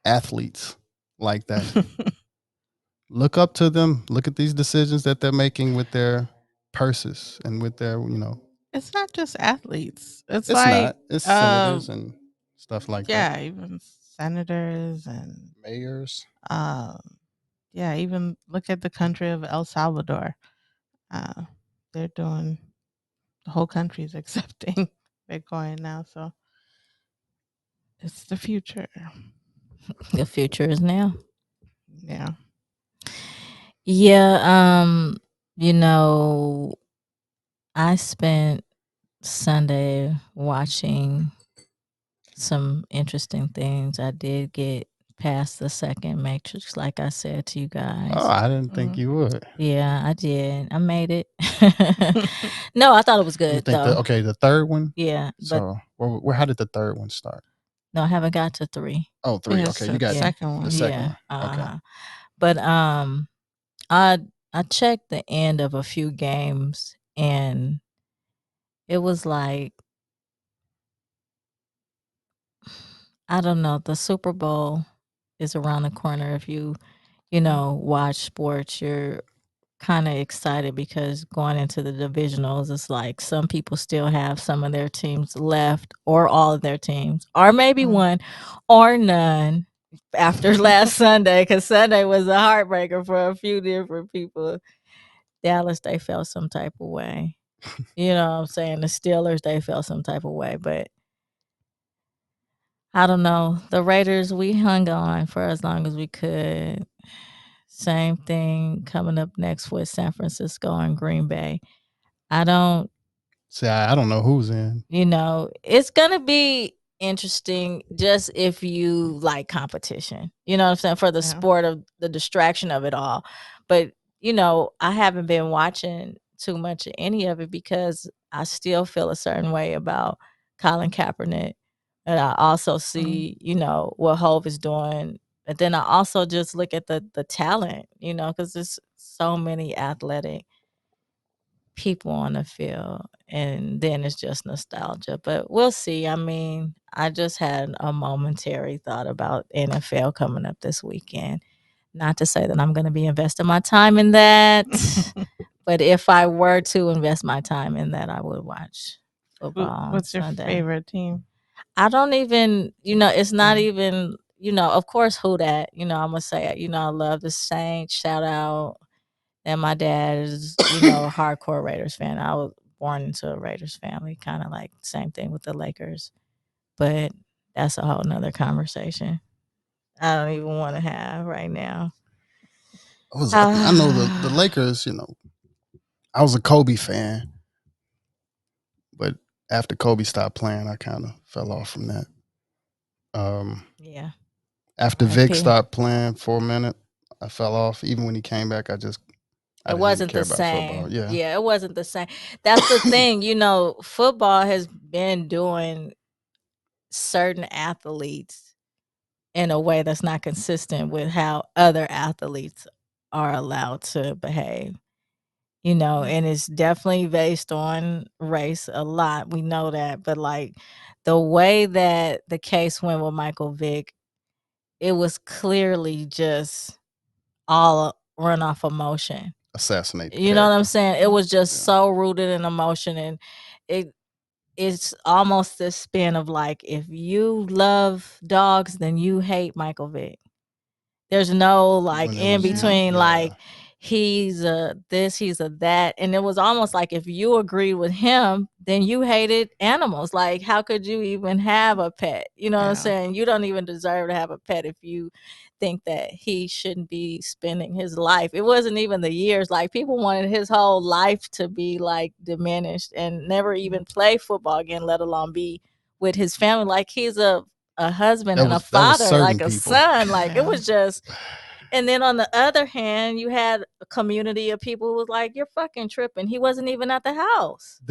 athletes like that, look up to them, look at these decisions that they're making with their purses and with their, It's not just athletes. It's senators and stuff like that. Yeah, even senators and mayors. Yeah, even look at the country of El Salvador. They're doing, the whole country is accepting Bitcoin now. So it's the future. The future is now. Yeah. Yeah. I spent Sunday watching some interesting things. I did get past the second Matrix, like I said to you guys. Oh, I didn't think you would. Yeah, I did. I made it. No, I thought it was good though. The third one. Yeah. So, how did the third one start? No, I haven't got to 3. Oh, 3. Okay, you got the second one. The second one. Okay. But I checked the end of a few games, and it was like, I don't know, the Super Bowl is around the corner. If you watch sports, you're kind of excited because going into the divisionals, it's like some people still have some of their teams left, or all of their teams, or maybe one or none after last Sunday, because Sunday was a heartbreaker for a few different people. Dallas, they felt some type of way. You know what I'm saying? The Steelers, they felt some type of way, but I don't know. The Raiders, we hung on for as long as we could. Same thing coming up next with San Francisco and Green Bay. I don't know who's in. It's going to be interesting just if you like competition. You know what I'm saying? For the sport of the distraction of it all. But, I haven't been watching too much of any of it because I still feel a certain way about Colin Kaepernick. And I also see, what Hove is doing. But then I also just look at the talent, because there's so many athletic people on the field, and then it's just nostalgia. But we'll see. I mean, I just had a momentary thought about NFL coming up this weekend. Not to say that I'm going to be investing my time in that, but if I were to invest my time in that, I would watch football. What's your favorite team? I don't even, it's not even, of course, who that, I'm going to say, I love the Saints, shout out. And my dad is, a hardcore Raiders fan. I was born into a Raiders family, kind of like same thing with the Lakers. But that's a whole nother conversation I don't even want to have right now. I know the Lakers, I was a Kobe fan. But after Kobe stopped playing, I kind of fell off from that. Yeah. After Vic stopped playing for a minute, I fell off. Even when he came back, I it wasn't the same. Yeah, it wasn't the same. That's the thing. Football has been doing certain athletes in a way that's not consistent with how other athletes are allowed to behave. And it's definitely based on race a lot. We know that. But like the way that the case went with Michael Vick, it was clearly just all run off emotion. Assassinate. You know what I'm saying? It was just so rooted in emotion, and it's almost this spin of like, if you love dogs, then you hate Michael Vick. There's no like in between. Like, he's a this, he's a that. And it was almost like if you agreed with him, then you hated animals. Like, how could you even have a pet? You know what I'm saying? You don't even deserve to have a pet if you think that he shouldn't be spending his life. It wasn't even the years. Like, people wanted his whole life to be like diminished and never even play football again, let alone be with his family. Like, he's a husband and a father, like a son. Like, it was just. And then on the other hand, you had a community of people who was like, "You're fucking tripping." He wasn't even at the house.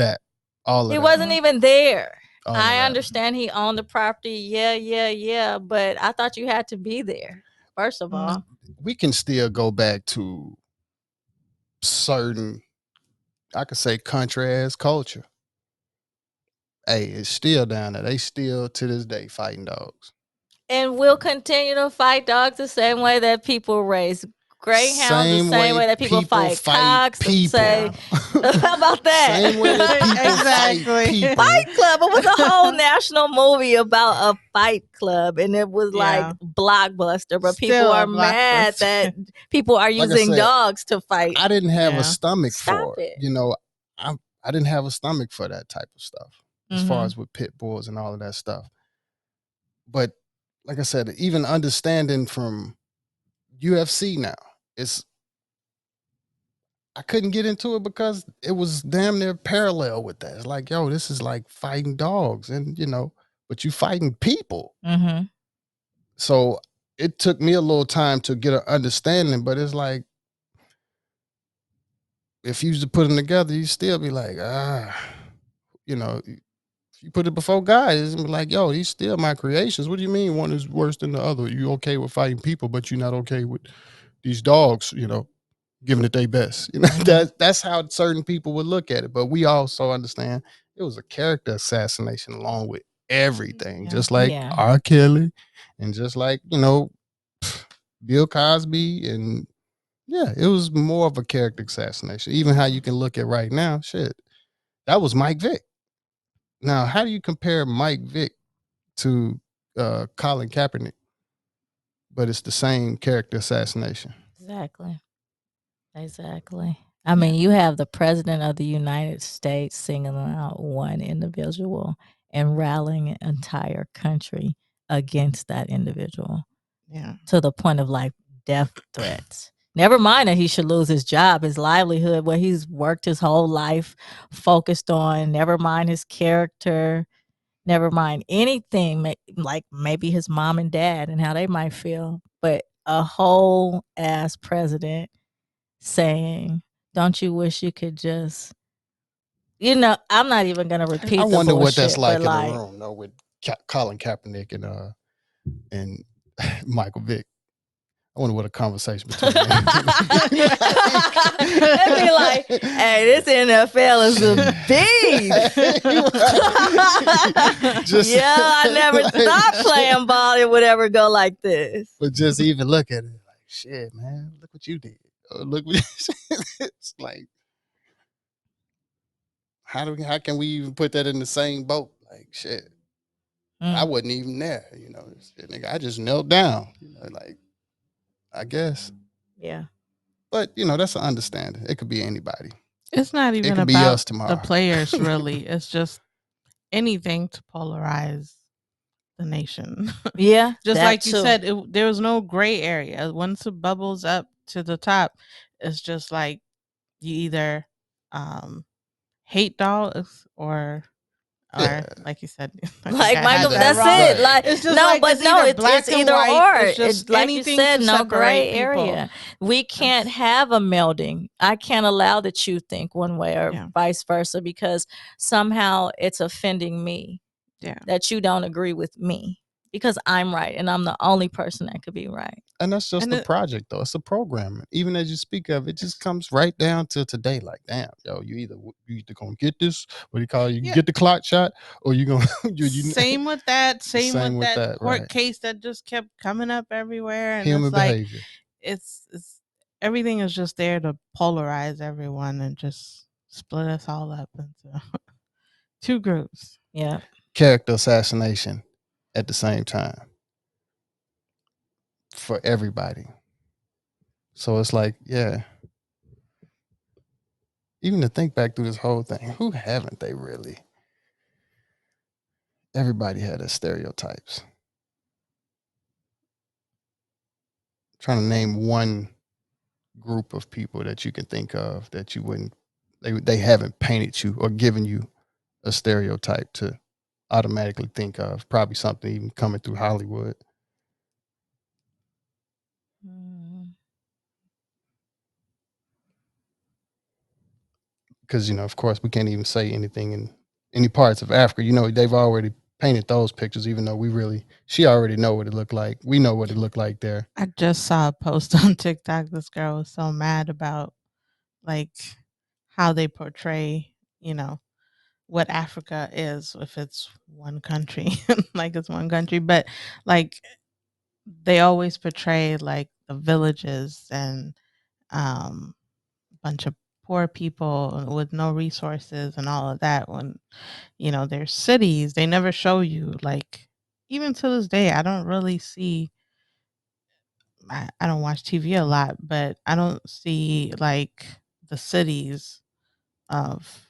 He wasn't even there. I understand he owned the property. Yeah. But I thought you had to be there. First of all, we can still go back to certain, I could say, country ass culture. Hey, it's still down there. They still to this day fighting dogs. And we'll continue to fight dogs the same way that people raise greyhounds, the same way that people fight cocks. Say, how about that? Same way that people fight people. Fight Club. It was a whole national movie about a fight club, and it was like Blockbuster. But people are mad that people are using dogs to fight. I didn't have a stomach for it. You know, I didn't have a stomach for that type of stuff as far as with pit bulls and all of that stuff. But like I said, even understanding from gypC now, I couldn't get into it because it was damn near parallel with that. It's like, yo, this is like fighting dogs, and but you fighting people. So it took me a little time to get an understanding, but it's like, if you used to put them together, you still be like, if you put it before God, it's like, yo, these still my creations. What do you mean one is worse than the other? You okay with fighting people, but you're not okay with these dogs, giving it their best. That's how certain people would look at it. But we also understand it was a character assassination along with everything, just like R. Kelly and just like, Bill Cosby. And it was more of a character assassination. Even how you can look at right now, shit, that was Mike Vick. Now, how do you compare Mike Vick to Colin Kaepernick? But it's the same character assassination. Exactly. I mean, you have the president of the United States singling out one individual and rallying an entire country against that individual. Yeah. To the point of like death threats. Never mind that he should lose his job, his livelihood, what he's worked his whole life focused on. Never mind his character. Never mind anything, like maybe his mom and dad and how they might feel. But a whole ass president saying, "Don't you wish you could just," I'm not even gonna repeat. I wonder what that's like in the room, though, with Colin Kaepernick and Michael Vick. I wonder what a conversation between them. It'd be like, "Hey, this NFL is a beast." I never thought playing ball it would ever go like this. But just even look at it, like, shit, man, look what you did. Look what it's like. How can we even put that in the same boat? Like, shit, I wasn't even there. Shit, nigga, I just knelt down. Like, I guess. Yeah. But that's an understanding. It could be anybody. It's not even about the players, really. It's just anything to polarize the nation. Yeah. Just like you said, there was no gray area. Once it bubbles up to the top, it's just like you either hate dogs or like you said, like Michael, that's it. Like, it's just it's either or. It's like you said, no gray area. We can't have a melding. I can't allow that you think one way or vice versa, because somehow it's offending me that you don't agree with me, because I'm right and I'm the only person that could be right. And that's just a project, though. It's a program. Even as you speak of it, just comes right down to today. Like, damn, yo, you either gonna get this, what do you call it? You get the clock shot, or you gonna same with that. Same with that court case that just kept coming up everywhere. And human it's like behavior. It's everything is just there to polarize everyone and just split us all up into two groups. Yeah. Character assassination at the same time for everybody. So it's like, even to think back through this whole thing, who haven't they really? Everybody had their stereotypes. I'm trying to name one group of people that you can think of that you wouldn't, they haven't painted you or given you a stereotype to automatically think of. Probably something even coming through Hollywood. Because, of course, we can't even say anything in any parts of Africa. They've already painted those pictures, even though she already know what it looked like. We know what it looked like there. I just saw a post on TikTok. This girl was so mad about like how they portray, what Africa is if it's one country, like it's one country, but like they always portray like the villages and bunch of poor people with no resources and all of that when there's cities. They never show you, like, even to this day I don't really see, I don't watch TV a lot, but I don't see like the cities of,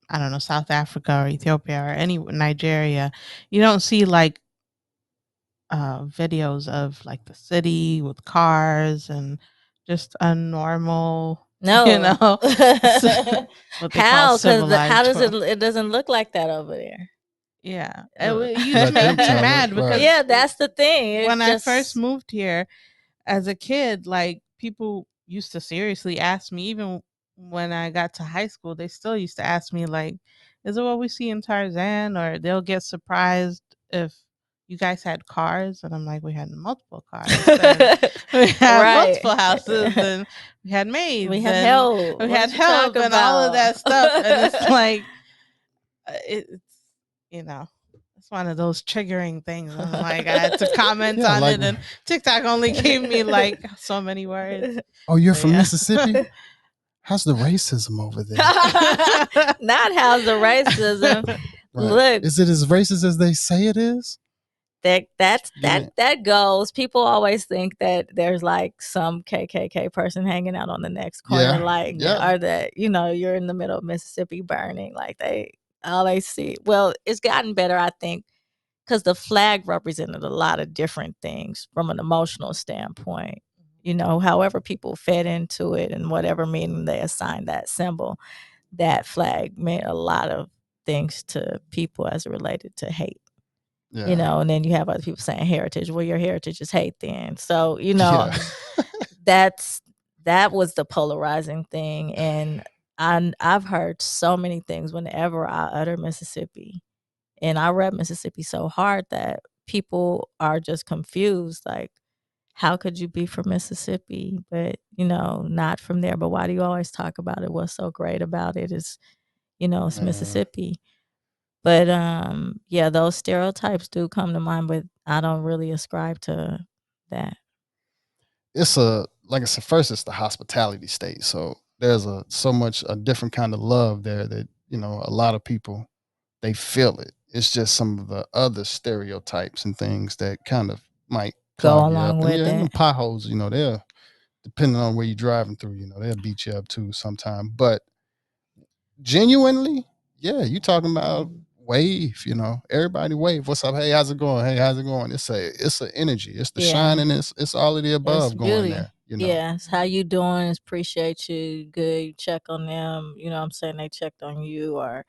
I don't know, South Africa or Ethiopia or any Nigeria. You don't see like videos of like the city with cars and just a normal, No. what they call How? Because how civilized does world. it doesn't look like that over there. Yeah, Let it used to them make me tell it, mad because right. Yeah, that's the thing. It when I just first moved here as a kid, like people used to seriously ask me, even when I got to high school, they still used to ask me, like, is it what we see in Tarzan? Or they'll get surprised if you guys had cars. And I'm like, we had multiple cars. And we had Right. multiple houses and we had maids. We had and help. We What had you help talking and all of that stuff. And it's about? like, it's, it's one of those triggering things. I'm like, I had to comment Yeah, on like, it, and TikTok only gave me like so many words. oh, you're But from yeah. Mississippi? How's the racism over there? Not how's the racism. Right. Look, Is it as racist as they say it is? that goes. People always think that there's like some KKK person hanging out on the next corner, like, or that you're in the middle of Mississippi burning. Like all they see. Well, it's gotten better, I think, because the flag represented a lot of different things from an emotional standpoint. However people fed into it and whatever meaning they assigned that symbol, that flag meant a lot of things to people as it related to hate. Yeah. And then you have other people saying heritage. Well, your heritage is hate then. So, Yeah. that was the polarizing thing. And I've heard so many things whenever I utter Mississippi. And I rep Mississippi so hard that people are just confused. Like, how could you be from Mississippi, but, not from there? But why do you always talk about it? What's so great about it is, it's Mississippi. But yeah, those stereotypes do come to mind, but I don't really ascribe to that. It's like I said, first it's the hospitality state. So there's so much a different kind of love there that, a lot of people, they feel it. It's just some of the other stereotypes and things that kind of might Go clog you along up. with And the it. potholes, they'll, depending on where you're driving through, they'll beat you up too sometime. But genuinely, yeah, you talking about wave, everybody wave. What's up? Hey, how's it going? Hey, how's it going? It's an energy. It's the Yeah. shining. It's all of the It's above going beauty. there. Yeah, it's how you doing. It's appreciate you. Good. You check on them. You know what I'm saying? They checked on you, or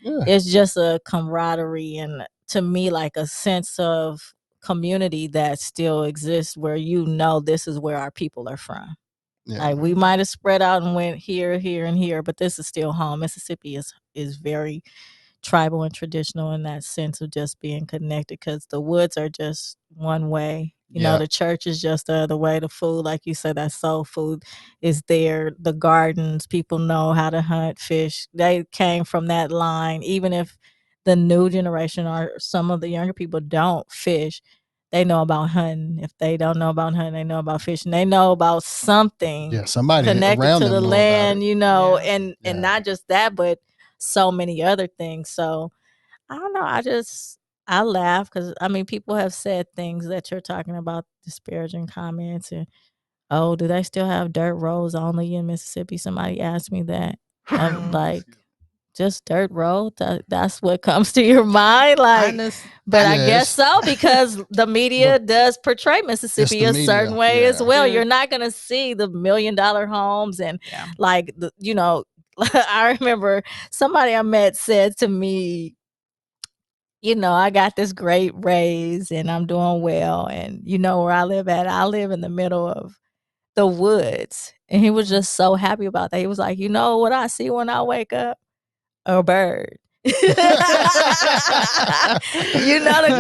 Yeah. it's just a camaraderie and, to me, like a sense of community that still exists where this is where our people are from. Yeah. Like, we might have spread out and went here, and here, but this is still home. Mississippi is very tribal and traditional in that sense of just being connected, because the woods are just one way. The church is just the other way. The food, like you said, that soul food is there. The gardens, people know how to hunt, fish. They came from that line. Even if the new generation or some of the younger people don't fish, they know about hunting. If they don't know about hunting, they know about fishing. They know about something somebody connected around to them the know about land, it. and not just that, but so many other things. So I don't know. I laugh because, people have said things that you're talking about, disparaging comments, and, oh, do they still have dirt roads only in Mississippi? Somebody asked me that. Like just dirt road. That's what comes to your mind, like. But I guess so, because the media does portray Mississippi a certain way as well. You're not gonna see the $1 million homes and like I remember somebody I met said to me, I got this great raise and I'm doing well, and where I live at, I live in the middle of the woods. And he was just so happy about that. He was like, what I see when I wake up? A bird. The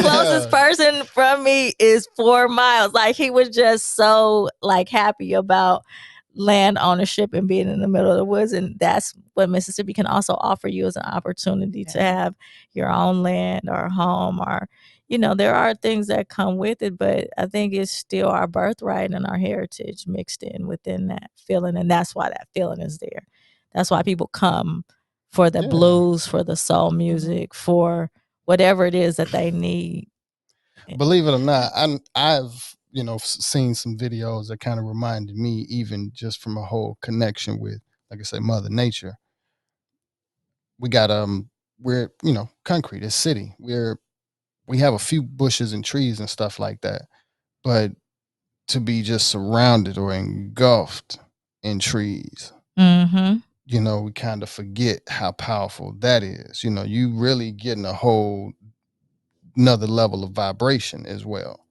closest person from me is 4 miles. Like, he was just so like happy about land ownership and being in the middle of the woods. And that's what Mississippi can also offer you, as an opportunity to have your own land or a home, or there are things that come with it, but I think it's still our birthright and our heritage mixed in within that feeling. And that's why that feeling is there. That's why people come for the blues, for the soul music, for whatever it is that they need. Believe it or not, I've seen some videos that kind of reminded me, even just from a whole connection with, like I say, Mother Nature. We got we're concrete, it's city. We have a few bushes and trees and stuff like that, but to be just surrounded or engulfed in trees, we kind of forget how powerful that is. You really getting a whole another level of vibration as well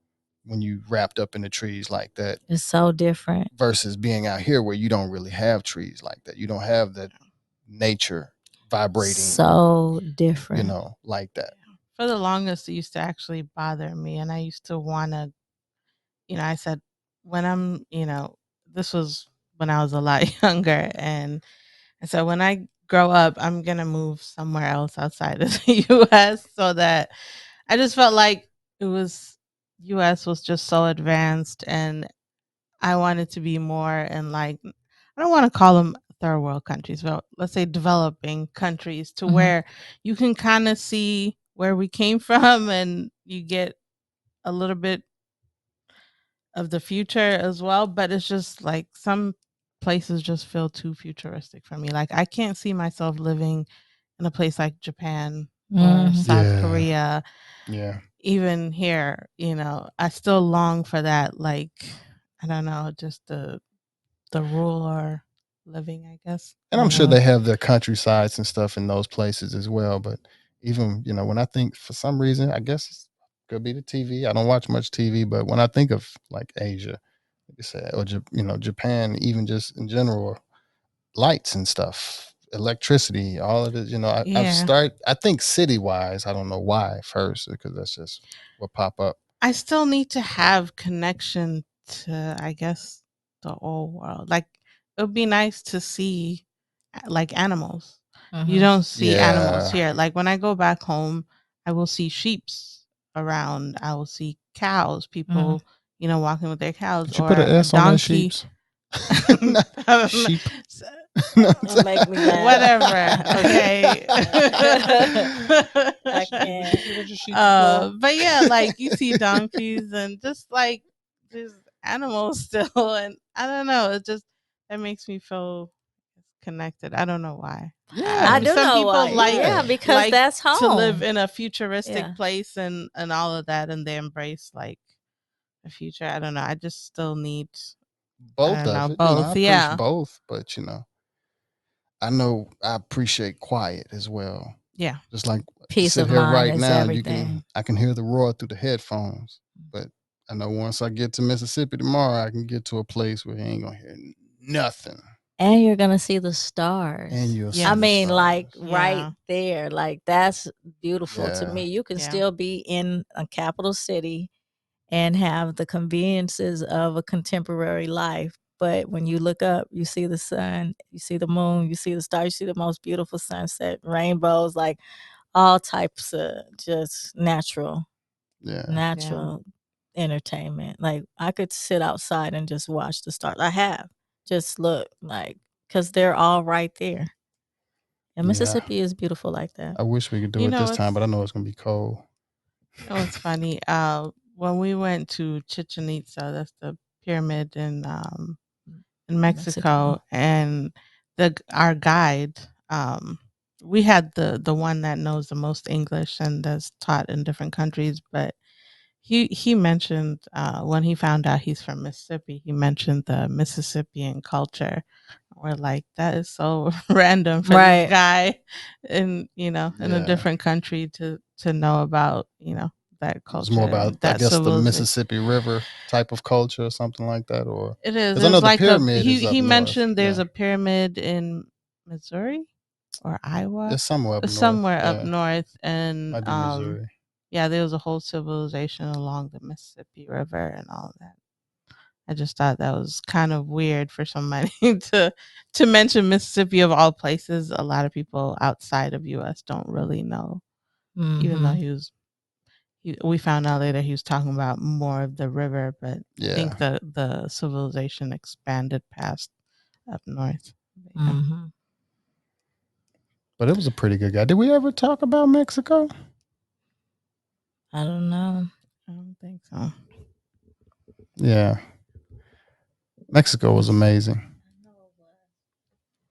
when you wrapped up in the trees like that. It's so different versus being out here where you don't really have trees like that. You don't have that nature vibrating. So different. Like that. For the longest, it used to actually bother me, and I used to want to, I said, when I'm, this was when I was a lot younger, and so when I grow up, I'm going to move somewhere else outside of the US, so that I just felt like US was just so advanced, and I wanted to be more in, like, I don't want to call them third world countries, but let's say developing countries, to where you can kind of see where we came from, and you get a little bit of the future as well. But it's just like some places just feel too futuristic for me. Like, I can't see myself living in a place like Japan or South Korea. Yeah. Even here, I still long for that. Like, I don't know, just the rural living, I guess. And I'm sure they have their countrysides and stuff in those places as well. But even, when I think, for some reason, I guess it could be the TV. I don't watch much TV, but when I think of like Asia, like you said, or Japan, even just in general, lights and stuff, electricity, all of it. I think city wise, I don't know why first, because that's just what pop up. I still need to have connection to, I guess, the old world. Like, it would be nice to see like animals. You don't see animals here. Like, when I go back home, I will see sheeps around. I will see cows, people, walking with their cows. Did you or put an S a on that donkey. sheeps? Sheep. Don't make me laugh. Whatever. Okay. I can't. But yeah, like, you see donkeys and just like just animals still, and I don't know. It just, that makes me feel connected. I don't know why. I do some know people why. like because that's home. to live in a futuristic place and all of that, and they embrace like the future. I don't know. I just still need both of it. both. I appreciate both, but I know I appreciate quiet as well. Yeah. Just like peace sit of here mind right is now, everything. I can hear the roar through the headphones. But I know once I get to Mississippi tomorrow, I can get to a place where you ain't gonna hear nothing. And you're gonna see the stars. And you'll see I the mean, stars. like right there. Like, that's beautiful to me. You can still be in a capital city and have the conveniences of a contemporary life. But when you look up, you see the sun, you see the moon, you see the stars, you see the most beautiful sunset, rainbows, like all types of just natural entertainment. Like, I could sit outside and just watch the stars. I have just look, like, because they're all right there. And Mississippi is beautiful like that. I wish we could do it this time, but I know it's gonna be cold. Oh, it's funny. When we went to Chichen Itza, that's the pyramid in Mexico, and our guide, we had the one that knows the most English and that's taught in different countries, but he mentioned when he found out he's from Mississippi, he mentioned the Mississippian culture. We're like, that is so random for Right. this guy in in a Yeah. different country to know about that culture. It's more about, and I that guess, the civilization. Mississippi River type of culture or something like that, or It is. because I know It's the like pyramid is up he north. mentioned there's Yeah. a pyramid in Missouri or Iowa, It's somewhere up north. somewhere up Yeah. north, and Might be Missouri. yeah, there was a whole civilization along the Mississippi River and all that. I just thought that was kind of weird for somebody to mention Mississippi of all places. A lot of people outside of US don't really know, even though we found out later he was talking about more of the river, but I think Yeah. the civilization expanded past up north. Yeah. Mhm. But it was a pretty good guy. Did we ever talk about Mexico? I don't know. I don't think so. Yeah. Mexico was amazing.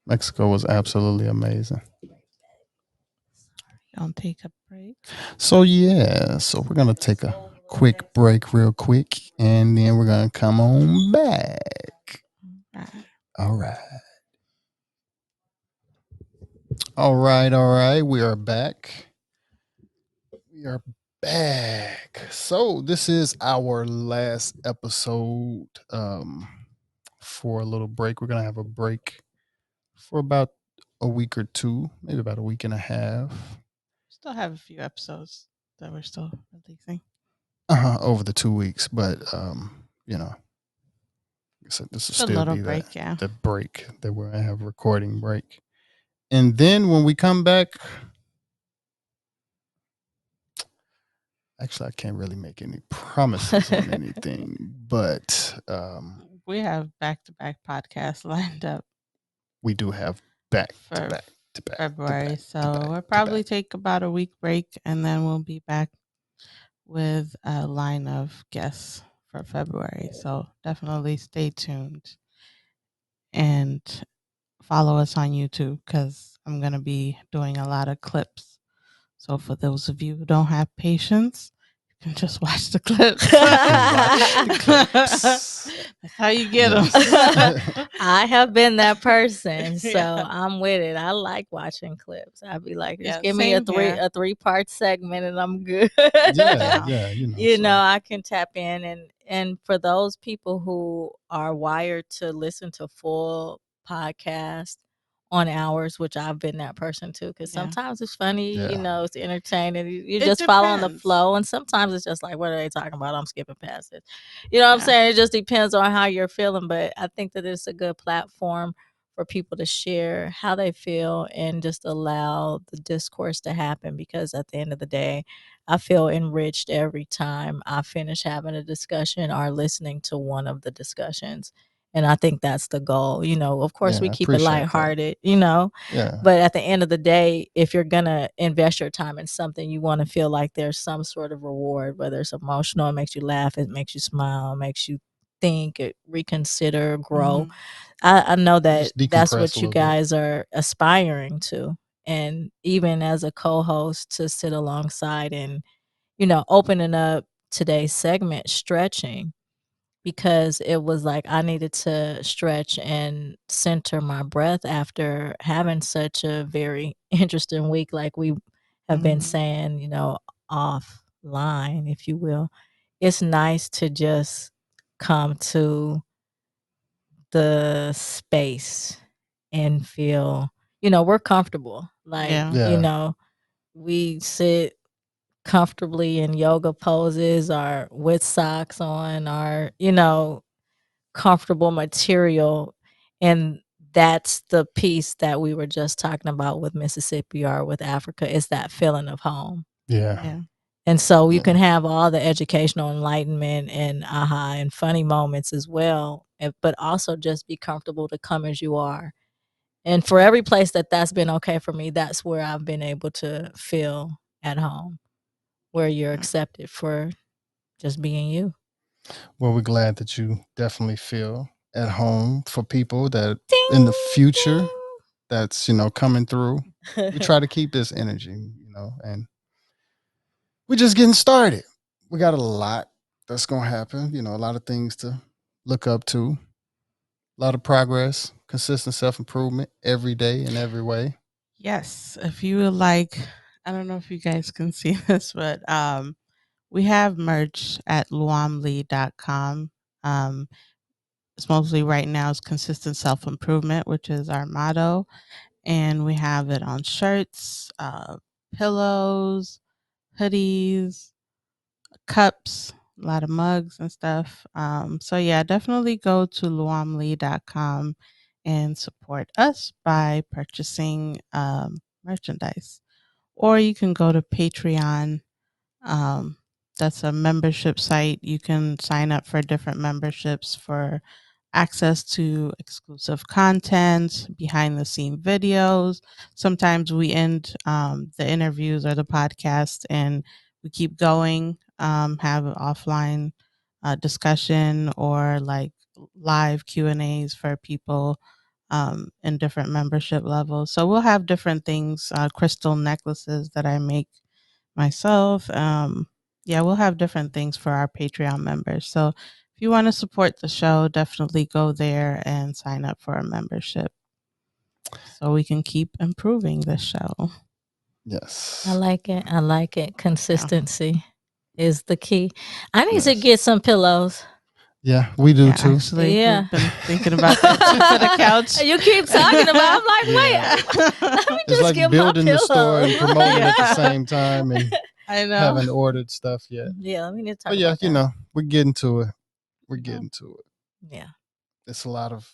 Mexico was absolutely amazing. Don't take a break. So yeah, so we're gonna take a quick break real quick, and then we're gonna come on back. All right. All right. We are back. We are back. So this is our last episode for a little break. We're gonna have a break for about a week or two, maybe about a week and a half. Still have a few episodes that we're still releasing. Over the 2 weeks, but you know, so this will It's a still little be break, yeah. the break that we're gonna have, recording break. And then when we come back, actually I can't really make any promises on anything, but We have back-to-back podcasts lined up we do have back for to back to back to February. back to So back we'll to probably back. take about a week break and then we'll be back with a line of guests for February. So definitely stay tuned and follow us on YouTube because I'm going to be doing a lot of clips. So for those of you who don't have patience, you can just watch the clips. That's how you get them. I have been that person, so Yeah. I'm with it. I like watching clips. I'd be like, just Yeah, give me a same here. 3-part segment and I'm good. Yeah, You know, I can tap in and for those people who are wired to listen to full podcasts on hours, which I've been that person too, because Yeah. sometimes it's funny, you Yeah. know, it's entertaining. You're It just following the depends. flow, and sometimes it's just like, what are they talking about? I'm skipping past it. You know what I'm Yeah. saying? It just depends on how you're feeling, but I think that it's a good platform for people to share how they feel and just allow the discourse to happen, because at the end of the day, I feel enriched every time I finish having a discussion or listening to one of the discussions. And I think that's the goal. You know, of course, Yeah, we I keep it appreciate that. lighthearted, you know, Yeah. but at the end of the day, if you're going to invest your time in something, you want to feel like there's some sort of reward, whether it's emotional, it makes you laugh, it makes you smile, it makes you think, reconsider, grow. I know that Just that's decompress a what you little bit. guys are aspiring to. And even as a co-host, to sit alongside and, you know, opening up today's segment, stretching, because it was like I needed to stretch and center my breath after having such a very interesting week, like we have been saying, you know, offline, if you will. It's nice to just come to the space and feel, you know, we're comfortable. Like, Yeah. you know, we sit comfortably in yoga poses or with socks on, or, you know, comfortable material. And that's the piece that we were just talking about with Mississippi or with Africa, is that feeling of home. Yeah. And so you can have all the educational enlightenment and aha and funny moments as well, but also just be comfortable to come as you are. And for every place that that's been okay for me, that's where I've been able to feel at home, where you're accepted for just being you. Well, we're glad that you definitely feel at home. For people that Ding, in the future ding. that's coming through. We try to keep this energy, and we're just getting started. We got a lot that's gonna happen. A lot of things to look up to. A lot of progress, consistent self improvement every day in every way. Yes, if you would like, I don't know if you guys can see this, but we have merch at luamlee.com. It's mostly right now is consistent self improvement, which is our motto, and we have it on shirts, pillows, hoodies, cups, a lot of mugs and stuff. So yeah, definitely go to luamlee.com and support us by purchasing merchandise. Or you can go to Patreon. Um, that's a membership site. You can sign up for different memberships for access to exclusive content, behind the scene videos. Sometimes we end the interviews or the podcast and we keep going, have an offline discussion or like live Q&As for people in different membership levels. So we'll have different things, crystal necklaces that I make myself. Yeah, we'll have different things for our Patreon members. So if you want to support the show, definitely go there and sign up for a membership so we can keep improving the show. Yes. I like it. I like it. Consistency is the key. I need to get some pillows. Yeah, we do too. Actually, we've been thinking about that too for the couch. You keep talking about. I'm like, wait, let me It's just like get building my the store and pillows. promoting at the same time, and I know. haven't ordered stuff yet. Yeah, let me talk But yeah, about that. we're getting to it. We're getting to it. Yeah, it's a lot of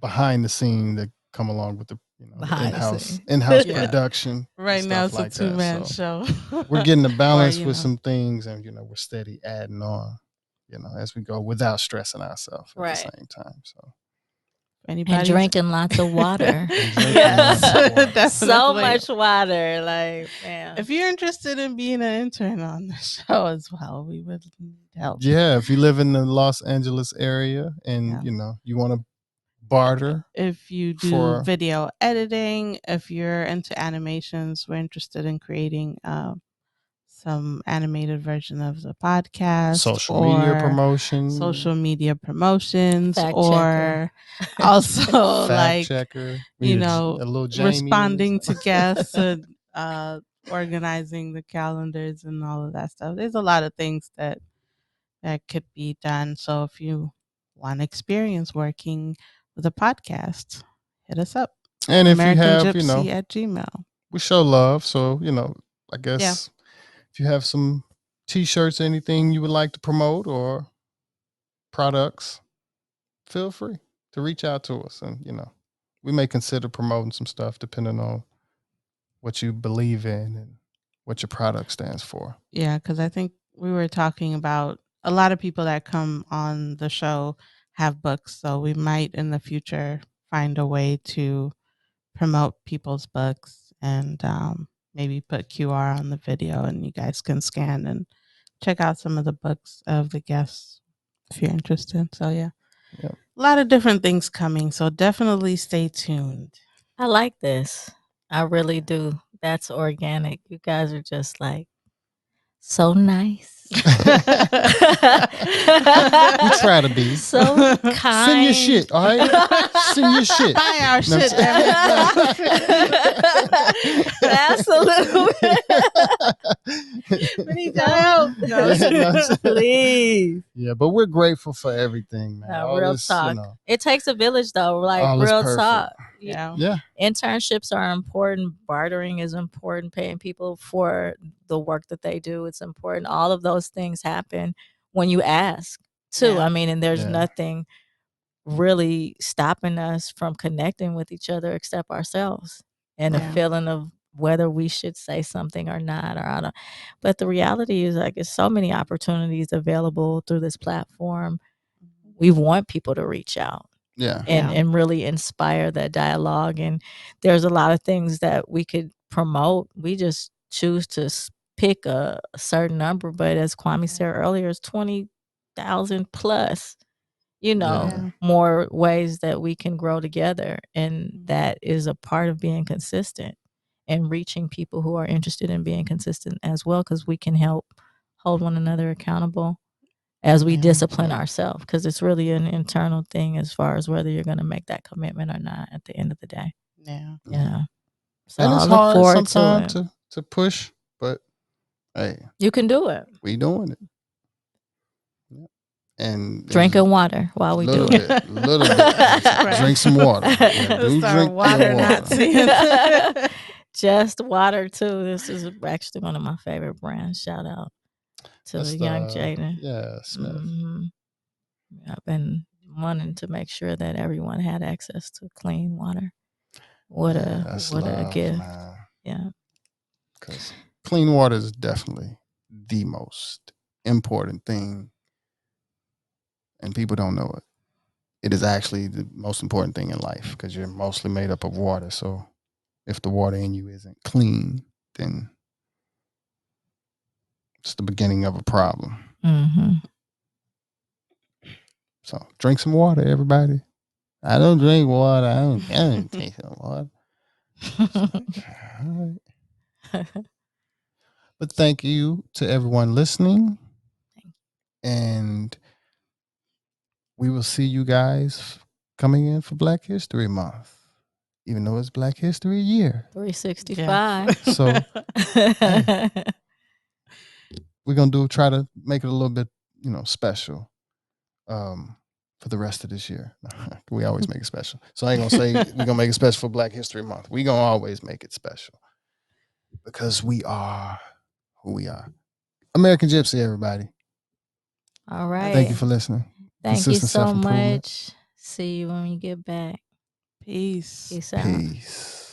behind the scene that come along with the in-house Yeah. production. Right and now, stuff it's like a that. two-man So show. we're getting a balance Or, with some things, and we're steady adding on, as we go without stressing ourselves at the same time. So and drinking lots of water. Definitely. So much water. Like, man. If you're interested in being an intern on the show as well, we would need help. Yeah, if you live in the Los Angeles area and you want to barter, if you do video editing, if you're into animations, we're interested in creating some animated version of the podcast, social media promotions, fact or checker. Also fact checker, a little responding to guests and organizing the calendars and all of that stuff. There's a lot of things that could be done. So if you want experience working with a podcast, hit us up. And if you have, gypC at Gmail. We show love. So, I guess if you have some t-shirts, anything you would like to promote or products, feel free to reach out to us. And, we may consider promoting some stuff depending on what you believe in and what your product stands for. Yeah, because I think we were talking about a lot of people that come on the show have books. So we might in the future find a way to promote people's books and maybe put QR on the video and you guys can scan and check out some of the books of the guests if you're interested. So yeah. A lot of different things coming. So definitely stay tuned. I like this. I really do. That's organic. You guys are just like so nice. We try to be so kind. Send your shit, all right? Send your shit. Buy our shit. Absolutely. We need your help. Please. Yeah, but we're grateful for everything, man. Real talk. It takes a village, though. Like real talk. Yeah. Internships are important. Bartering is important. Paying people for the work that they do, it's important. All of those things happen when you ask, too. Yeah. I mean, and there's nothing really stopping us from connecting with each other except ourselves and the feeling of whether we should say something or not. But the reality is, like, there's so many opportunities available through this platform. We want people to reach out. And really inspire that dialogue. And there's a lot of things that we could promote. We just choose to pick a certain number. But as Kwame said earlier, it's 20,000 plus. more ways that we can grow together. And that is a part of being consistent and reaching people who are interested in being consistent as well, because we can help hold one another accountable as we discipline ourselves, because it's really an internal thing as far as whether you're going to make that commitment or not at the end of the day. Yeah. So and it's I look hard forward sometimes to it. to push, but hey, you can do it. We doing it. Yeah. And drinking water while we do it. A little bit. Drink some water. Yeah, do drink water, water. Just water too. This is actually one of my favorite brands. Shout out to the young Jaden. Yeah, Smith. I've been wanting to make sure that everyone had access to clean water. What a gift. Man. Yeah. Because clean water is definitely the most important thing, and people don't know it. It is actually the most important thing in life, because you're mostly made up of water. So if the water in you isn't clean, then it's the beginning of a problem. So drink some water, everybody. I don't drink water. I don't take some water. All right. But thank you to everyone listening. And we will see you guys coming in for Black History Month, even though it's Black History Year. 365. So we're going to try to make it a little bit, special for the rest of this year. We always make it special. So I ain't going to say we're going to make it special for Black History Month. We're going to always make it special because we are who we are. American gypC, everybody. All right. Thank you for listening. Thank you so much. See you when we get back. Peace. Peace out. Peace.